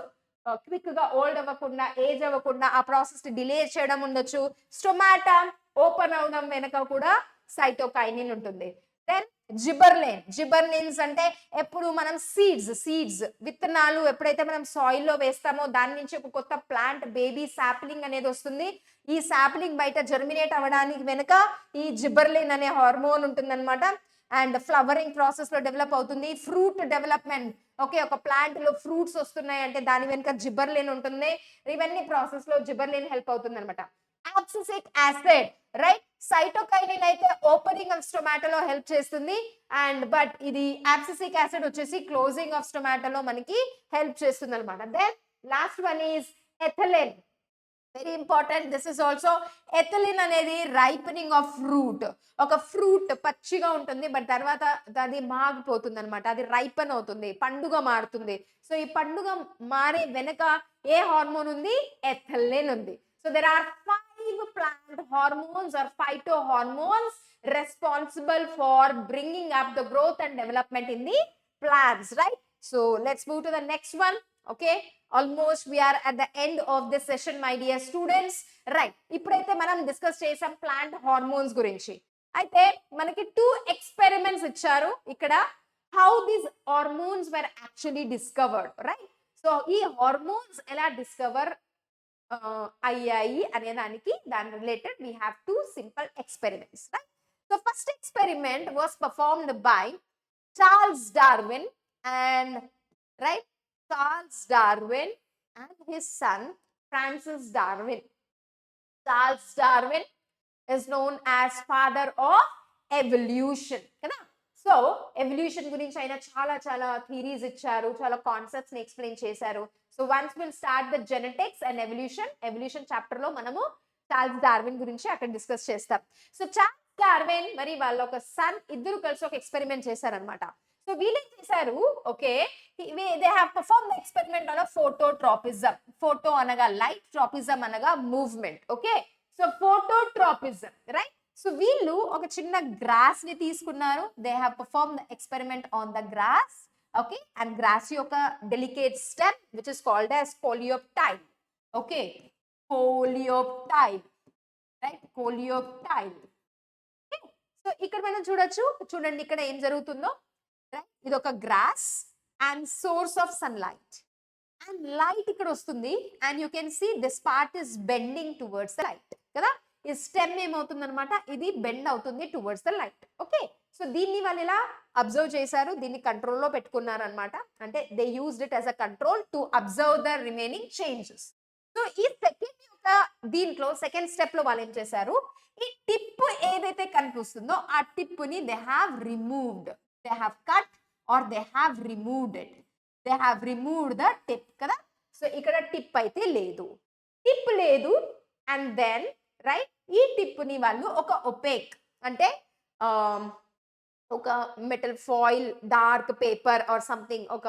క్విక్ గా ఓల్డ్ అవ్వకుండా, ఏజ్ అవ్వకుండా ఆ ప్రాసెస్ డిలే చేయడం ఉండొచ్చు. స్టొమాటా ఓపెన్ అవడం వెనక కూడా సైటోకైనిన్ ఉంటుంది. దెన్ జిబర్లిన్, జిబర్లిన్స్ అంటే ఎప్పుడు మనం సీడ్స్ విత్తనాలు ఎప్పుడైతే మనం సాయిల్ లో వేస్తామో దాని నుంచి ఒక కొత్త ప్లాంట్, బేబీ సాప్లింగ్ అనేది వస్తుంది. ఈ సాప్లింగ్ బయట జర్మినేట్ అవ్వడానికి వెనుక ఈ జిబర్లిన్ అనే హార్మోన్ ఉంటుంది అనమాట. అండ్ ఫ్లవరింగ్ ప్రాసెస్ లో డెవలప్ అవుతుంది. ఫ్రూట్ డెవలప్మెంట్, ఓకే, ఒక ప్లాంట్ లో ఫ్రూట్స్ వస్తున్నాయి అంటే దాని వెనుక జిబర్లిన్ ఉంటుంది. ఇవన్నీ ప్రాసెస్ లో జిబర్లిన్ హెల్ప్ అవుతుంది అనమాట. అబ్సిసిక్ యాసిడ్, రైట్, సైటోకైనిన్ అయితే ఓపెనింగ్ ఆఫ్ స్టొమాటోలో హెల్ప్ చేస్తుంది. అండ్ బట్ ఇది అబ్సిసిక్ యాసిడ్ వచ్చేసి క్లోజింగ్ ఆఫ్ స్టొమాటోలో మనకి హెల్ప్ చేస్తుంది అనమాట. Then last one is ethylene, very important. This is also ethylene అనేది రైపనింగ్ ఆఫ్ ఫ్రూట్. ఒక ఫ్రూట్ పచ్చిగా ఉంటుంది బట్ తర్వాత అది మాగిపోతుంది అనమాట, అది రైపన్ అవుతుంది, పండుగ మారుతుంది. సో ఈ పండుగ మారే వెనక ఏ హార్మోన్ ఉంది? ఎథిలిన్ ఉంది. So there are 5 plant hormones or phytohormones responsible for bringing up the growth and development in the plants, right? So let's move to the next one. Okay, almost we are at the end of this session, my dear students. Right, ఇప్పుడైతే మనం discuss చేసాం plant hormones గురించి. అయితే మనకి 2 experiments ఇచ్చారు ఇక్కడ. How these hormones were actually discovered, right? So ఈ hormones ఎలా డిస్కవర్ అయ్యాయి అనే దాని related we have 2 simple experiments, right? So first experiment was performed by Charles Darwin and, right, Charles Darwin and his son Francis Darwin. Charles Darwin is known as father of evolution కదా. So evolution గురించి ఆయన చాలా చాలా theories ఇచ్చారు, చాలా concepts ని explain చేశారు. So once will start the genetics and evolution chapter లో మనము చార్ల్స్ డార్విన్ గురించి అక్కడ డిస్కస్ చేస్తాం. సో చార్ల్స్ డార్విన్ మరి వాళ్ళ ఒక సన్ ఇద్దరు కలిసి ఒక ఎక్స్పెరిమెంట్ చేశారనమాట. సో వీళ్ళేం చేశారు, okay, they have perform the experiment on phototropism. Photo అనగా లైట్, ట్రాపిజం అనగా movement. Okay, so phototropism, right. So వీళ్ళు ఒక చిన్న గ్రాస్ ని తీసుకున్నారు. They have perform the experiment on the grass. Okay, and grass యొక్క delicate stem which is called as coleoptile. Okay, coleoptile, right, coleoptile. So ఇక్కడ మనం చూడండి ఇక్కడ ఏం జరుగుతుందో. రైట్, ఇది ఒక grass and source of sunlight. And light ఇక్కడ వస్తుంది and you can see this part is bending towards the light కదా. ఈ స్టెమ్ ఏమవుతుంది అనమాట, ఇది బెండ్ అవుతుంది towards the light. Okay, so దీన్ని వాళ్ళు ఇలా అబ్జర్వ్ చేశారు, దీన్ని కంట్రోల్లో పెట్టుకున్నారు అనమాట. అంటే they used it as a control to observe the remaining changes. So ఈ సెకండ్ యొక్క దీంట్లో సెకండ్ స్టెప్ లో వాళ్ళు ఏం చేశారు, ఈ టిప్ ఏదైతే కనిపిస్తుందో ఆ టిప్ ని they have removed, they have cut or they have removed it. They have removed the tip కదా. సో ఇక్కడ టిప్ అయితే లేదు, టిప్ లేదు. అండ్ దెన్ రైట్, ఈ టిప్ ని వాళ్ళు ఒక ఒపేక్ అంటే ఒక metal foil, dark paper or something, ఒక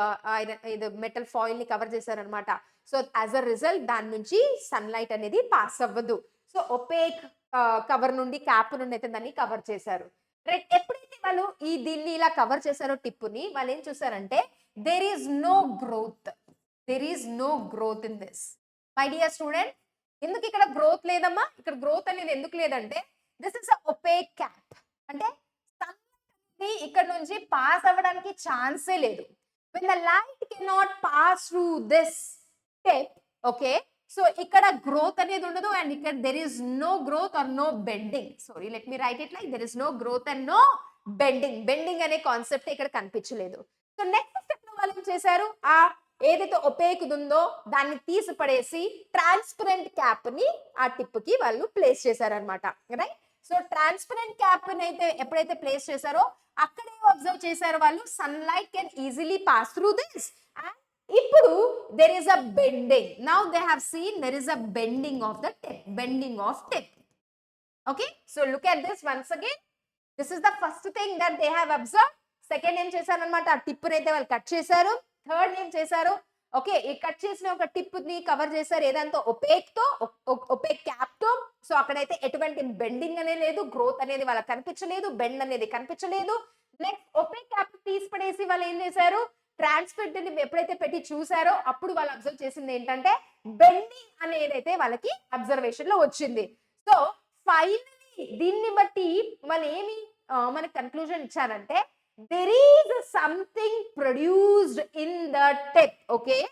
ఇది మెటల్ ఫాయిల్ ని కవర్ చేశారనమాట. సో యాజ్ అ రిజల్ట్ దాని నుంచి సన్లైట్ అనేది పాస్ అవ్వదు. సో ఒపేక్ కవర్ నుండి, క్యాప్ నుండి అయితే దాన్ని కవర్ చేశారు. రైట్, ఎప్పుడైతే వాళ్ళు దీన్ని ఇలా కవర్ చేశారో టిప్ ని, వాళ్ళు ఏం చూసారంటే there is no growth, there is no growth in this. My dear student, ఎందుకు ఇక్కడ గ్రోత్ లేదమ్మా? ఇక్కడ గ్రోత్ అనేది ఎందుకు లేదంటే దిస్ ఇస్ ఒపేక్ క్యాప్, అంటే ఇక్కడ నుంచి పాస్ అవ్వడానికి ఛాన్సే లేదు. when the light cannot pass through this tip, okay, so ఇక్కడ గ్రోత్ అనేది ఉండదు అండ్ ఇక్కడ there is no growth or no bending. Sorry, let me write it like there is no growth and no bending అనే concept ఇక్కడ కనిపించలేదు. So next step లో వాళ్ళు ఏం చేశారు, ఆ ఏదైతే ఒపేక్ ఉందో దాన్ని తీసి పడేసి ట్రాన్స్పరెంట్ క్యాప్ ని ఆ టిప్ కి వాళ్ళు ప్లేస్ చేశారనమాట. రైట్. సో ట్రాన్స్పరెంట్ క్యాప్ అయితే ఎప్పుడైతే ప్లేస్ చేశారో అక్కడే అబ్జర్వ్ చేశారు వాళ్ళు, sunlight can easily pass through this. And ఇప్పుడు there is a bending. Now they have seen there is a bending of the tip, bending of tip. Okay, so look at this once again. This is the first thing that they have observed. Second ఏం చేశారు అనమాట, ఆ tip అయితే వాళ్ళు cut చేశారు. Third ఏం చేశారు, okay, ఈ కట్ చేసిన ఒక టిప్ ని కవర్ చేశారు ఏదంతా ఒపేక్ క్యాప్ తో. సో అక్కడైతే ఎటువంటి బెండింగ్ అనేది లేదు, గ్రోత్ అనేది వాళ్ళకి కనిపించలేదు, బెండ్ అనేది కనిపించలేదు. నెక్స్ట్ ఒపేక్ క్యాప్ తీసి పడేసి వాళ్ళు ఏం చేశారు, ట్రాన్స్పరెంట్ ని ఎప్పుడైతే పెట్టి చూసారో అప్పుడు వాళ్ళు అబ్జర్వ్ చేసింది ఏంటంటే బెండింగ్ అనేది అయితే వాళ్ళకి అబ్జర్వేషన్ లో వచ్చింది. సో ఫైనలీ దీన్ని బట్టి వాళ్ళు ఏమి మనకి కన్క్లూజన్ ఇచ్చారంటే there is something produced in the tip. Okay,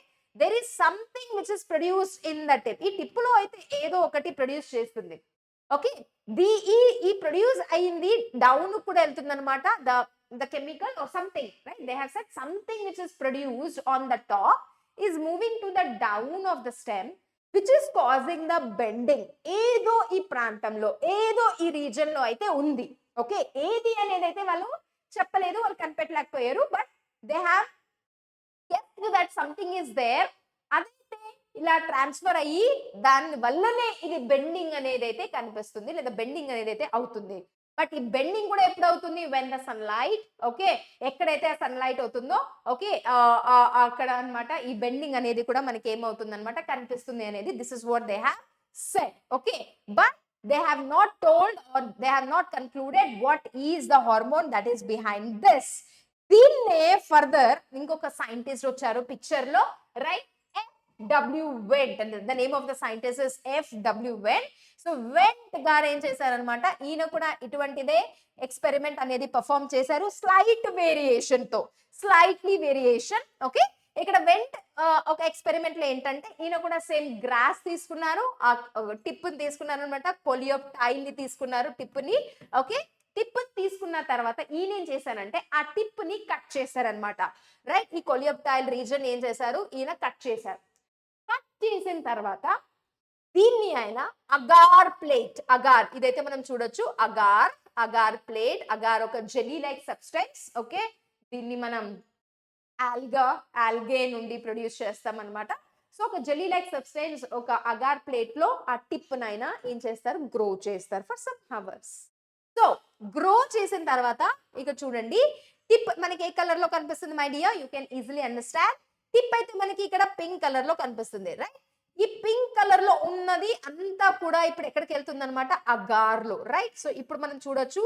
there is something which is produced in the tip. ఈ టిప్ లో అయితే ఏదో ఒకటి ప్రొడ్యూస్ చేస్తుంది. ఓకే, ఈ ప్రొడ్యూస్ అయింది డౌన్ కూడా వెళ్తుంది అనమాట, the chemical or something, right? They have said something which is produced on the top is moving to the down of the stem, which is causing the bending. ఏదో ఈ ప్రాంతంలో ఏదో ఈ రీజన్ లో అయితే ఉంది. ఓకే, ఏది అనేది అయితే వాళ్ళు చెప్పలేదు, వాళ్ళు కనిపెట్టలేకపోయారు. But they have guessed that something is there. అదైతే ఇలా ట్రాన్స్ఫర్ అయ్యి దాని వల్లనే ఇది బెండింగ్ అనేది అయితే కనిపిస్తుంది, లేదా బెండింగ్ అనేది అయితే అవుతుంది. బట్ ఈ బెండింగ్ కూడా ఎప్పుడు అవుతుంది, వెన్ ద సన్లైట్, ఓకే, ఎక్కడైతే సన్లైట్ అవుతుందో, ఓకే, అక్కడ అన్నమాట ఈ బెండింగ్ అనేది కూడా మనకి ఏమవుతుంది అనమాట కనిపిస్తుంది అనేది. This is what they have said. Okay, but they have not told or they have not concluded what is the hormone that is behind this. దీన్నే ఫర్దర్ ఇంకొక సైంటిస్ట్ వచ్చారు పిక్చర్ లో, right? FW vent, the name of the scientist is FW vent. So vent గారు ఏం చేశారనమాట, ఈయన కూడా ఇటువంటిదే experiment అనేది పర్ఫామ్ చేశారు, స్లైట్లీ వేరియేషన్. ఓకే, ఇక్కడ వెంట్ ఒక ఎక్స్పెరిమెంట్ లో ఏంటంటే ఈయన కూడా సేమ్ గ్రాస్ తీసుకున్నారు, ఆ టిప్ ని తీసుకున్నారు అనమాట, కొలియోప్టైల్ ని తీసుకున్నారు టిప్ ని. ఓకే, టిప్ తీసుకున్న తర్వాత ఈయన ఏం చేశారంటే ఆ టిప్ ని కట్ చేశారనమాట, రైట్? ఈ కొలియోప్టైల్ రీజన్ ఏం చేశారు, ఈయన కట్ చేశారు. కట్ చేసిన తర్వాత దీన్ని ఆయన అగార్ ప్లేట్, అగార్ ఇదైతే మనం చూడొచ్చు, అగార్ ప్లేట్, అగార్ ఒక జెల్లీ లైక్ సబ్స్టెన్స్. ఓకే, దీన్ని మనం ఆల్గే నుండి ప్రొడ్యూస్ చేస్తాం అనమాట. సో ఒక జెల్లీ లైక్ సబ్స్టెన్స్ ఒక అగార్ ప్లేట్ లో ఆ టిప్ నైనా ఏం చేస్తారు, గ్రో చేస్తారు for some hours. So grow చేసిన తర్వాత ఇక చూడండి, టిప్ మనకి ఏ కలర్ లో కనిపిస్తుంది my dear, you can easily understand. Tip అయితే మనకి ఇక్కడ పింక్ కలర్ లో కనిపిస్తుంది, రైట్? ఈ పింక్ కలర్ లో ఉన్నది అంతా కూడా ఇప్పుడు ఎక్కడికి వెళ్తుంది అనమాట, అగార్ లో, రైట్? సో ఇప్పుడు మనం చూడొచ్చు,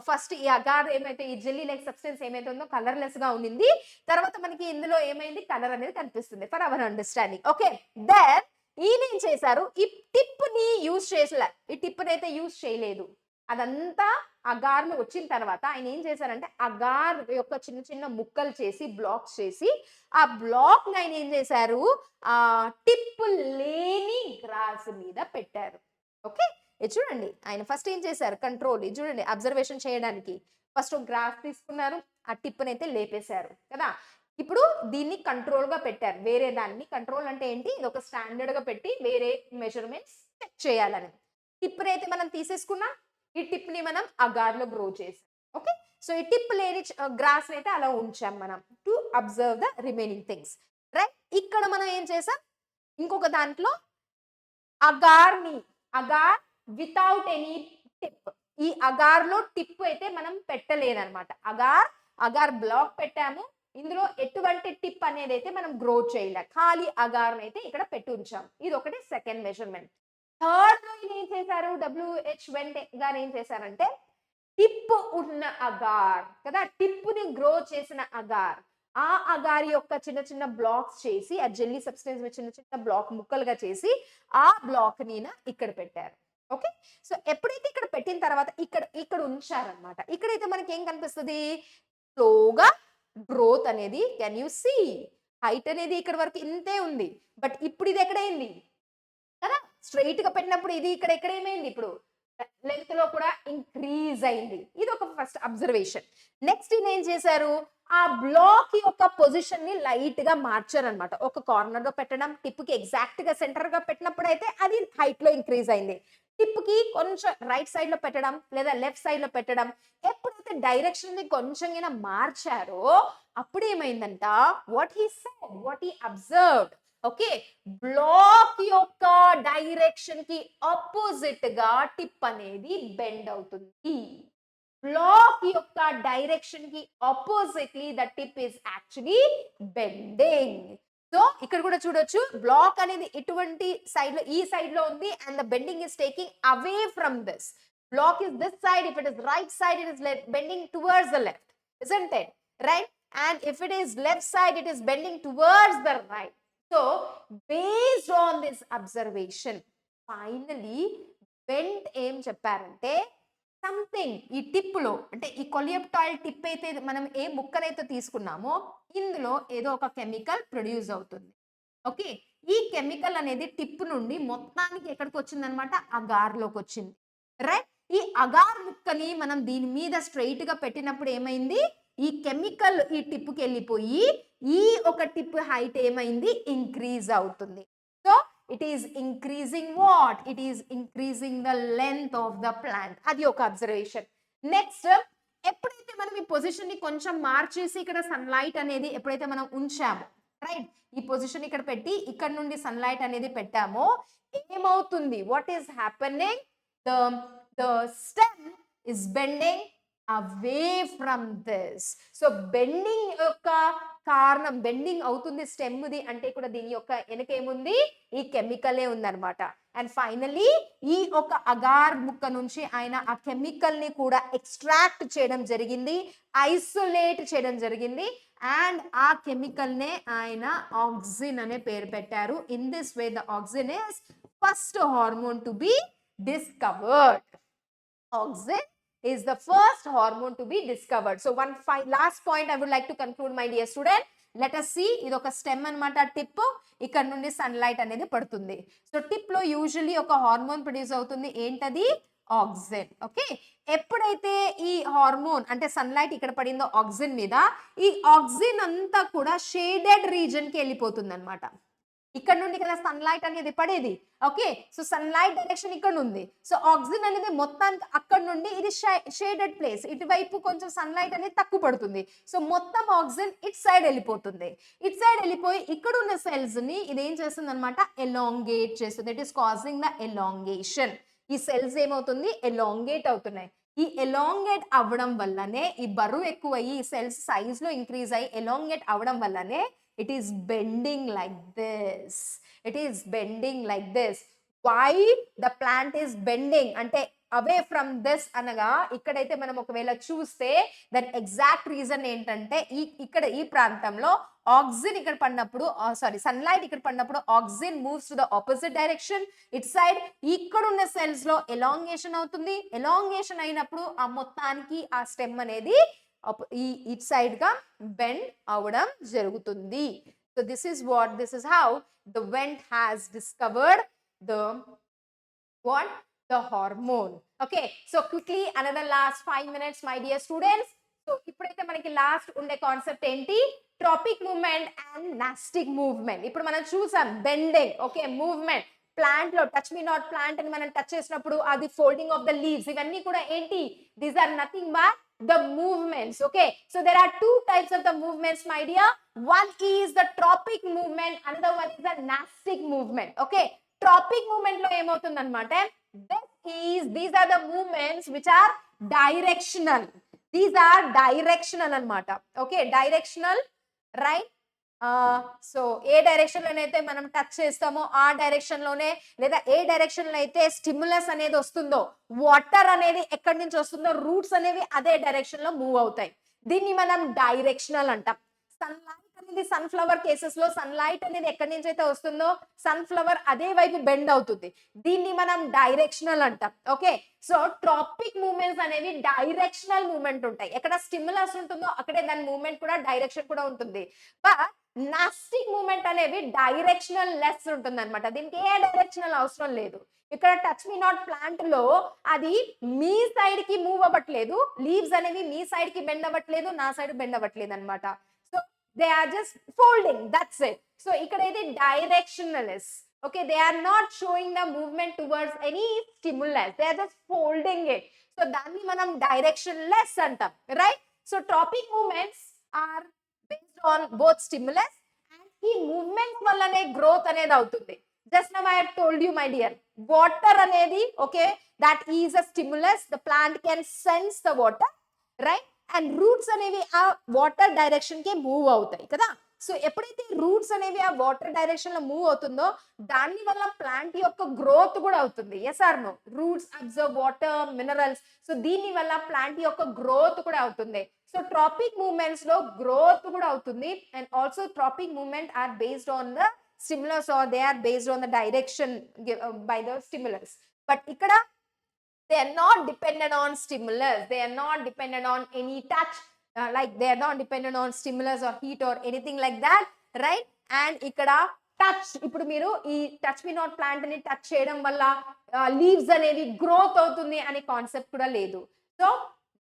ఫస్ట్ ఈ అగార్ ఏమైతే ఈ జెల్లీ లైక్ సబ్స్టెన్స్ ఏమైతే ఉందో కలర్లెస్ గా ఉండింది, తర్వాత మనకి ఇందులో ఏమైంది, కలర్ అనేది కనిపిస్తుంది for our understanding. Okay, then ఈయన ఏం చేశారు, ఈ టిప్ ని యూజ్ చేసలే, ఈ టిప్ ని అయితే యూజ్ చేయలేదు. అదంతా అగార్ వచ్చిన తర్వాత ఆయన ఏం చేశారంటే అగార్ యొక్క చిన్న చిన్న ముక్కలు చేసి బ్లాక్స్ చేసి ఆ బ్లాక్ ఆయన ఏం చేశారు, ఆ టిప్ లేని గ్రాస్ మీద పెట్టారు. ఓకే, ఇది చూడండి, ఆయన ఫస్ట్ ఏం చేశారు, కంట్రోల్, ఇది చూడండి అబ్జర్వేషన్ చేయడానికి ఫస్ట్ గ్రాఫ్ తీసుకున్నారు, ఆ టిప్ని అయితే లేపేశారు కదా. ఇప్పుడు దీన్ని కంట్రోల్ గా పెట్టారు, వేరే దాన్ని కంట్రోల్ అంటే ఏంటి, ఇది ఒక స్టాండర్డ్ గా పెట్టి వేరే మెజర్మెంట్స్ చెక్ చేయాలని. టిప్ని అయితే మనం తీసేసుకున్నాం, ఈ టిప్ ని మనం అగార్ లో గ్రో చేసాం. ఓకే, సో ఈ టిప్ లేని గ్రాస్ అయితే అలా ఉంచాం మనం to observe the remaining things, right? ఇక్కడ మనం ఏం చేసాం, ఇంకొక దాంట్లో అగార్ వితౌట్ ఎనీ టిప్, ఈ అగార్ లో టిప్ అయితే మనం పెట్టలేదన్నమాట. అగార్ బ్లాక్ పెట్టాము, ఇందులో ఎటువంటి టిప్ అనేది అయితే మనం గ్రో చేయలే, ఖాళీ అగార్ అయితే ఇక్కడ పెట్టి ఉంచాం. ఇది ఒకటి సెకండ్ మెజర్మెంట్. థర్డ్ లో ఏం చేశారు, WH వెంట్ గారు ఏం చేశారంటే టిప్ ఉన్న అగార్ కదా, టిప్ ని గ్రో చేసిన అగార్, ఆ అగార్ యొక్క చిన్న చిన్న బ్లాక్స్ చేసి ఆ జెల్లీ సబ్స్టెన్స్ చిన్న చిన్న బ్లాక్ ముక్కలుగా చేసి ఆ బ్లాక్ ని ఇక్కడ పెట్టారు. ఓకే, సో ఎప్పుడైతే ఇక్కడ పెట్టిన తర్వాత ఇక్కడ ఉంచారనమాట, ఇక్కడైతే మనకి ఏం కనిపిస్తుంది, స్లోగా గ్రోత్ అనేది, కెన్ యూ సీ, హైట్ అనేది ఇక్కడ వరకు ఇంతే ఉంది, బట్ ఇప్పుడు ఇది ఎక్కడైంది కదా, స్ట్రైట్ గా పెట్టినప్పుడు ఇది ఇక్కడ ఎక్కడేమైంది, ఇప్పుడు లెంత్ లో కూడా ఇంక్రీజ్ అయింది. ఇది ఒక ఫస్ట్ అబ్జర్వేషన్. నెక్స్ట్ ఈయన ఏం చేశారు, ఆ బ్లాక్ యొక్క పొజిషన్ ని లైట్ గా మార్చారనమాట. ఒక కార్నర్ లో పెట్టడం, టిప్ కి ఎగ్జాక్ట్ గా సెంటర్ గా పెట్టినప్పుడు అయితే అది హైట్ లో ఇంక్రీజ్ అయింది. టిప్ కి కొంచెం రైట్ సైడ్ లో పెట్టడం లేదా లెఫ్ట్ సైడ్ లో పెట్టడం, ఎప్పుడైతే డైరెక్షన్ ని కొంచెం మార్చారో అప్పుడు ఏమైందంట, what he said, what he observed, okay, block యొక్క డైరెక్షన్ కి ఆపోజిట్ గా టిప్ అనేది బెండ్ అవుతుంది. బ్లాక్ యొక్క డైరెక్షన్ కి oppositely the tip is actually bending. So ఇక్కడ కూడా చూడొచ్చు, బ్లాక్ అనేది ఇటువంటి సైడ్ లో, ఈ సైడ్ లో ఉంది and the bending is taking away from this. Block is this side, if it is right side it is bending towards the left, isn't it, right? And if it is left side it is bending towards the right. So based on this observation finally bent ఏం చెప్పారంటే, something ఈ tip లో, అంటే ఈ కొలియోప్టాయిల్ tip అయితే మనం ఏ ముక్కనైతే తీసుకున్నామో ఇందులో ఏదో ఒక కెమికల్ ప్రొడ్యూస్ అవుతుంది. ఓకే, ఈ కెమికల్ అనేది టిప్ నుండి మొత్తానికి ఎక్కడికి వచ్చిందనమాట, అగార్ లోకి వచ్చింది, రైట్? ఈ అగార్ ముక్కని మనం దీని మీద స్ట్రైట్ గా పెట్టినప్పుడు ఏమైంది, ఈ కెమికల్ ఈ టిప్ కి వెళ్ళిపోయి ఈ ఒక టిప్ హైట్ ఏమైంది, ఇంక్రీజ్ అవుతుంది. So it is increasing what, it is increasing the length of the plant. అది ఒక అబ్జర్వేషన్. నెక్స్ట్, ఎప్పుడైతే మనం ఈ పొజిషన్ ని కొంచెం మార్చేసి ఇక్కడ సన్లైట్ అనేది ఎప్పుడైతే మనం ఉంచామో, రైట్, ఈ పొజిషన్ ఇక్కడ పెట్టి ఇక్కడ నుండి సన్లైట్ అనేది పెట్టామో ఏమవుతుంది, what is happening, the stem is bending away from this. So bending యొక్క కారణం, బెండింగ్ అవుతుంది స్టెమ్ ది అంటే కూడా దీని యొక్క వెనక ఏముంది, ఈ కెమికలే ఉందన్నమాట. అండ్ ఫైనలీ ఈ ఒక అగార్ ముక్క నుంచి ఆయన ఆ కెమికల్ ని కూడా ఎక్స్ట్రాక్ట్ చేయడం జరిగింది, ఐసోలేట్ చేయడం జరిగింది. అండ్ ఆ కెమికల్ నే ఆయన ఆక్సిన్ అనే పేరు పెట్టారు. In this way the auxin is first hormone to be discovered. Auxin is the first hormone to be discovered. So one last point I would like to conclude, my dear student. Let us see, ఇది ఒక stem అన్నమాట, tip, ఇక్కడ నుండి sunlight అనేది పడుతుంది. So tip లో usually ఒక hormone produce అవుతుంది, ఏంటది, ఆక్సిన్. ఓకే, ఎప్పుడైతే ఈ హార్మోన్ అంటే సన్లైట్ ఇక్కడ పడిందో ఆక్సిన్ మీద, ఈ ఆక్సిన్ అంతా కూడా షేడెడ్ రీజన్ కి వెళ్ళిపోతుంది అనమాట. ఇక్కడ నుండి కదా సన్లైట్ అనేది పడేది, ఓకే, సో సన్లైట్ డైరెక్షన్ ఇక్కడ ఉంది. సో ఆక్సిజన్ అనేది మొత్తానికి అక్కడ నుండి ఇది షేడెడ్ ప్లేస్, ఇటువైపు కొంచెం సన్లైట్ అనేది తక్కువ పడుతుంది. సో మొత్తం ఆక్సిజన్ ఇట్ సైడ్ వెళ్ళిపోతుంది. ఇట్ సైడ్ వెళ్ళిపోయి ఇక్కడ ఉన్న సెల్స్ ని ఇది ఏం చేస్తుంది అనమాట, ఎలాంగేట్ చేస్తుంది. It is causing the elongation. ఈ సెల్స్ ఏమవుతుంది, ఎలాంగేట్ అవుతున్నాయి. ఈ ఎలాంగేట్ అవ్వడం వల్లనే, ఈ బరువు ఎక్కువ అయ్యి ఈ సెల్స్ సైజ్ లో ఇంక్రీజ్ అయ్యి ఎలాంగేట్ అవ్వడం వల్లనే it is bending like this. It is bending like this. Why the plant is bending అంటే away from this అనగా, ఇక్కడైతే మనం ఒకవేళ చూస్తే దాని ఎగ్జాక్ట్ రీజన్ ఏంటంటే, ఇక్కడ ఈ ప్రాంతంలో ఆక్సిజన్ ఇక్కడ పడినప్పుడు, సారీ సన్లైట్ ఇక్కడ పడినప్పుడు oxygen moves to the opposite direction, it side ఇక్కడ ఉన్న సెల్స్ లో ఎలాంగేషన్ అవుతుంది. ఎలాంగేషన్ అయినప్పుడు ఆ మొత్తానికి ఆ స్టెమ్ అనేది ఇట్ సైడ్ గా బెండ్ అవడం జరుగుతుంది. So this is how the Went has discovered the hormone. Okay, so quickly another last 5 minutes, my dear students. So ఇప్పుడైతే మనకి లాస్ట్ ఉండే కాన్సెప్ట్ ఏంటి, tropic movement and nastic movement. ఇప్పుడు మనం చూసాం బెండింగ్, ఓకే, మూవ్మెంట్. ప్లాంట్ లో touch me not plant అని మనం టచ్ చేసినప్పుడు అది ఫోల్డింగ్ ఆఫ్ ద లీవ్స్, ఇవన్నీ కూడా ఏంటి, these are nothing but the movements. Okay, so there are two types of the movements, my dear. One is the tropic movement, another one is the nastic movement. Okay, tropic movement lo em avutundi anamata, these are the movements which are directional. These are directional anamata. Okay, directional, right? So ఏ direction లోనైతే మనం touch చేస్తామో ఆ direction లోనే, లేదా ఏ direction లో అయితే stimulus అనేది వస్తుందో, వాటర్ అనేది ఎక్కడి నుంచి వస్తుందో, రూట్స్ అనేవి అదే డైరెక్షన్ లో మూవ్ అవుతాయి. దీన్ని మనం డైరెక్షనల్ అంటాం. సన్లైట్ అనేది సన్ఫ్లవర్ కేసెస్ లో సన్లైట్ అనేది ఎక్కడి నుంచి అయితే వస్తుందో సన్ఫ్లవర్ అదే వైపు బెండ్ అవుతుంది. దీన్ని మనం డైరెక్షనల్ అంటాం. ఓకే, సో ట్రాపిక్ మూవ్మెంట్స్ అనేవి డైరెక్షనల్ మూవ్మెంట్ ఉంటాయి. ఎక్కడ స్టిమ్యులస్ ఉంటుందో అక్కడే దాని మూవ్మెంట్ కూడా డైరెక్షన్ కూడా ఉంటుంది. బట్ నాస్టిక్ మూమెంట్ అనేవి డైరెక్షనల్ లెస్ ఉంటుంది అనమాట. దీనికి ఏ డైరెక్షనల్ అవసరం లేదు. ఇక్కడ టచ్ మీ నాట్ ప్లాంట్ లో అది మీ సైడ్ కి మూవ్ అవ్వట్లేదు, లీవ్స్ అనేవి మీ సైడ్ కి బెండ్ అవ్వట్లేదు, నా సైడ్ బెండ్ అవ్వట్లేదు అనమాట. So they are just folding, that's it. So ఇక్కడ ఇది డైరెక్షనలిస్. Okay, they are not showing the movement towards any stimulus, they are just folding it. So danni manam directionless antam, right? So tropic movements are based on both stimulus and ee movement vallane growth anedi avutundi. Just now I have told you, my dear, water anedi, okay, that is a stimulus. The plant can sense the water, right? And roots అనేవి ఆ water direction కి move అవుతాయి కదా. So ఎప్పుడైతే roots అనేవి ఆ water direction లో move అవుతుందో దాని వల్ల ప్లాంట్ యొక్క గ్రోత్ కూడా అవుతుంది. Yes or no? Roots absorb water, minerals. So దీని వల్ల ప్లాంట్ యొక్క గ్రోత్ కూడా అవుతుంది. సో ట్రాపిక్ మూవ్మెంట్స్ లో గ్రోత్ కూడా అవుతుంది. And also tropic movement are based on the stimulus or they are based on the direction by the stimulus. But ఇక్కడ they are not dependent on stimulus, they are not dependent on any touch, like they are not dependent on stimulus or heat or anything like that, right? And ikkada touch, ఇప్పుడు మీరు ఈ touch me not plant ని touch చేయడం వల్ల leaves అనేవి growth అవుతుంది అనే concept కూడా లేదు. సో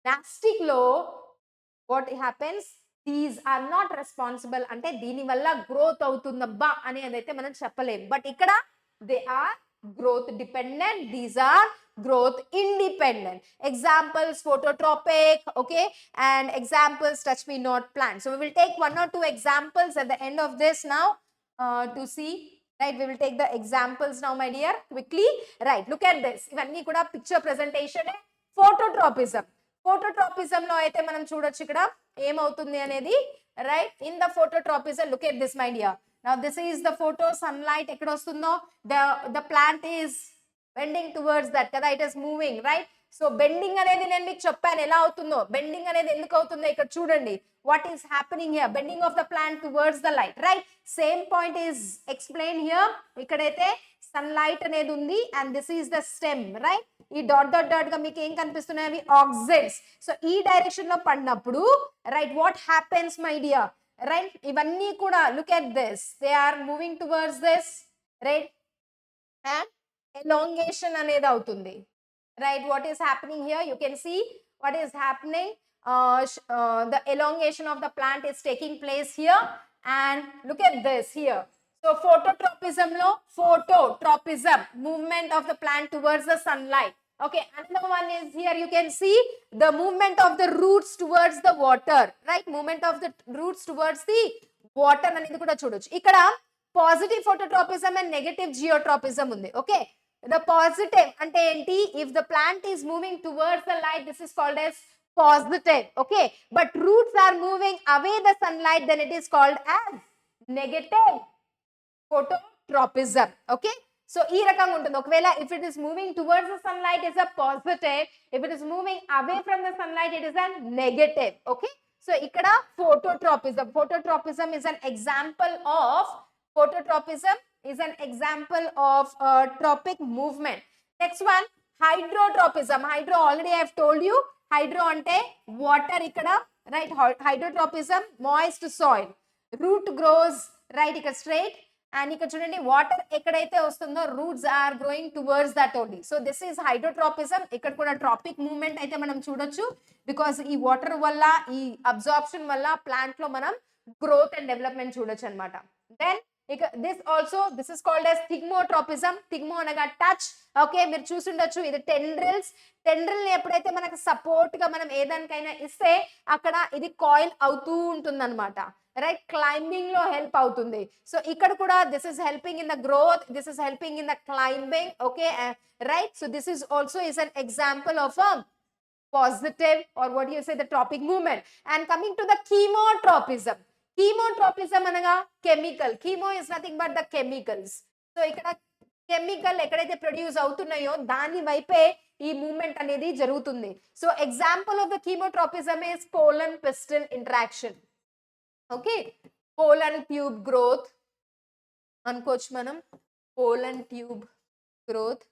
నాస్టిక్ లో what happens, these are not responsible అంటే దీని వల్ల గ్రోత్ అవుతుందబ్బా అని అదైతే మనం చెప్పలేం. బట్ ఇక్కడ they are growth dependent, these are growth independent. Examples phototropic, okay, and examples touch me not plant. So we will take one or two examples at the end of this now to see, right? We will take the examples now, my dear, quickly. Right, look at this, ivanni kuda picture presentation e. Phototropism, phototropism lo aithe manam chudochu ikkada em avutundi anedi, right? In the phototropism, look at this, my dear. Now this is the photo, sunlight ekkada ostundo, the plant is bending towards that kada, it is moving, right? So bending anedi nenu meeku cheppanu ela avutundo, bending anedi enduku avutundo ikkada chudandi, what is happening here, bending of the plant towards the light, right? Same point is explained here. Ikkadaithe sunlight anedi undi and this is the stem, right? ఈ dot dot dot గా మీకు ఏం కనిపిస్తున్నాయి, అవి ఆక్సిడ్స్. So ఈ direction లో పడినప్పుడు, right, what happens my dear, right, ఇవన్నీ కూడా look at this, they are moving towards this, right, and elongation అనేది అవుతుంది, right? What is happening here, you can see what is happening, the elongation of the plant is taking place here. And look at this here. So phototropism lo, phototropism, movement of the plant towards the sunlight. Okay, another one is here, you can see the movement of the roots towards the water, right? Movement of the roots towards the water అనేది కూడా చూడొచ్చు. ఇక్కడ positive phototropism and negative geotropism ఉంది. Okay, the positive ante enti, if the plant is moving towards the light, this is called as positive. Okay, but roots are moving away the sunlight, then it is called as negative phototropism. Okay, so ee rakanga untundi. Okavela if it is moving towards the sunlight, is a positive, if it is moving away from the sunlight, it is a negative. Okay, so ikkada phototropism is an example of phototropism is an example of tropic movement. Next one, hydrotropism. Hydro already I have told you, hydro ante water ikkada, right? Hydrotropism, moist soil, root grows, right, ikkada straight, and ikkada chudandi water ekkadaithe vastundo, roots are growing towards that only. So this is hydrotropism. Ikkada kuda tropic movement aithe manam chudochu, because ee water valla, ee absorption valla plant lo manam growth and development chudochu anamata. Then this also, this is called as thigmotropism. Thigmo anaga touch. Okay, మీరు చూసుండొచ్చు, ఇది tendrils. Tendril ని ఎప్పుడైతే మనకు support గా మనం ఏదానికైనా ఇస్తే అక్కడ ఇది కాయిల్ అవుతూ ఉంటుందన్నమాట, రైట్? క్లైంబింగ్ లో హెల్ప్ అవుతుంది. సో ఇక్కడ కూడా this is helping in the growth, this is helping in the climbing. Okay, right? So this is also is an example of a positive, or what do you say, the tropic movement. And coming to the chemotropism. Chemotropism అనగా chemical. Chemo is nothing but the chemicals. So ఇక్కడ chemical ఎక్కడైతే produce అవుతున్నాయో దాని వైపే ఈ movement అనేది జరుగుతుంది. So example of the chemotropism is pollen pistil interaction. Okay, pollen tube growth అనుకోవచ్చు మనం, pollen tube growth.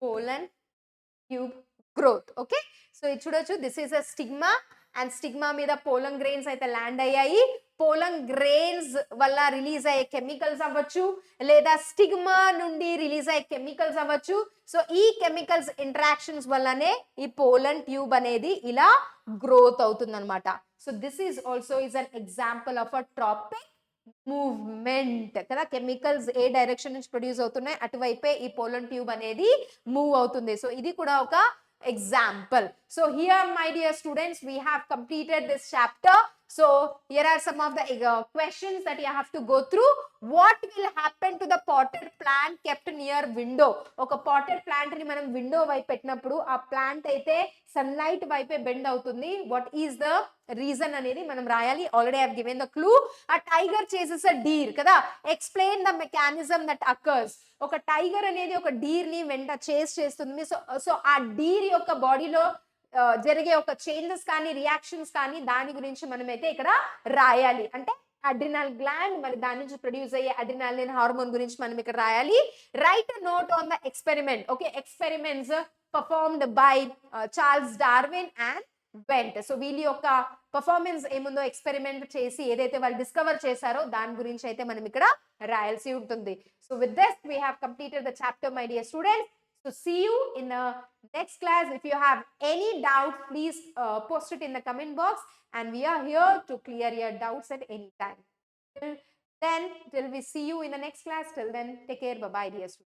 Pollen tube growth. Okay, so it should, this is a stigma and stigma మీద పోలం grains అయితే land అయ్యాయి. పోలం grains వల్ల release అయ్యే chemicals అవ్వచ్చు, లేదా stigma నుండి రిలీజ్ అయ్యే కెమికల్స్ అవ్వచ్చు. సో ఈ కెమికల్స్ ఇంటరాక్షన్స్ వల్లనే ఈ పోలన్ ట్యూబ్ అనేది ఇలా గ్రోత్ అవుతుంది అనమాట. So this is also is an example of a tropic movement కదా. కెమికల్స్ ఏ డైరెక్షన్ నుంచి ప్రొడ్యూస్ అవుతున్నాయి అటువైపే ఈ పోలన్ ట్యూబ్ అనేది మూవ్ అవుతుంది. సో ఇది కూడా ఒక example. So here my dear students, we have completed this chapter. So here are some of the questions that you have to go through. What will happen to the potted plant kept near window? Oka potted plant ni manam window వైపు పెట్టినప్పుడు ఆ plant అయితే sunlight వైపే bend అవుతుంది. What is the reason అనేది మనం రాయాలి. Already I have given the clue. A tiger chases a deer కదా. Explain the mechanism that occurs. ఒక టైగర్ అనేది ఒక డీర్ ని వెంట చేస్ చేస్తుంది. సో ఆ డీర్ యొక్క బాడీలో జరిగే ఒక చేంజెస్ కానీ రియాక్షన్స్ కానీ దాని గురించి మనమైతే ఇక్కడ రాయాలి. అంటే అడ్రినల్ గ్లాండ్ మరి దాని నుంచి ప్రొడ్యూస్ అయ్యే అడ్రినాలిన్ హార్మోన్ గురించి మనం ఇక్కడ రాయాలి. Right note on the experiment. Okay, experiments performed by Charles Darwin and went. So వీళ్ళ యొక్క పర్ఫార్మెన్స్ ఏముందో ఎక్స్పెరిమెంట్ చేసి ఏదైతే వాళ్ళు డిస్కవర్ చేశారో దాని గురించి అయితే మనం ఇక్కడ రాయాల్సి ఉంటుంది. So with this we have completed the chapter, my dear students. So see you in the next class. If you have any doubts, please post it in the comment box, and we are here to clear your doubts at any time. Till we see you in the next class. Till then, take care. Bye bye, dear students.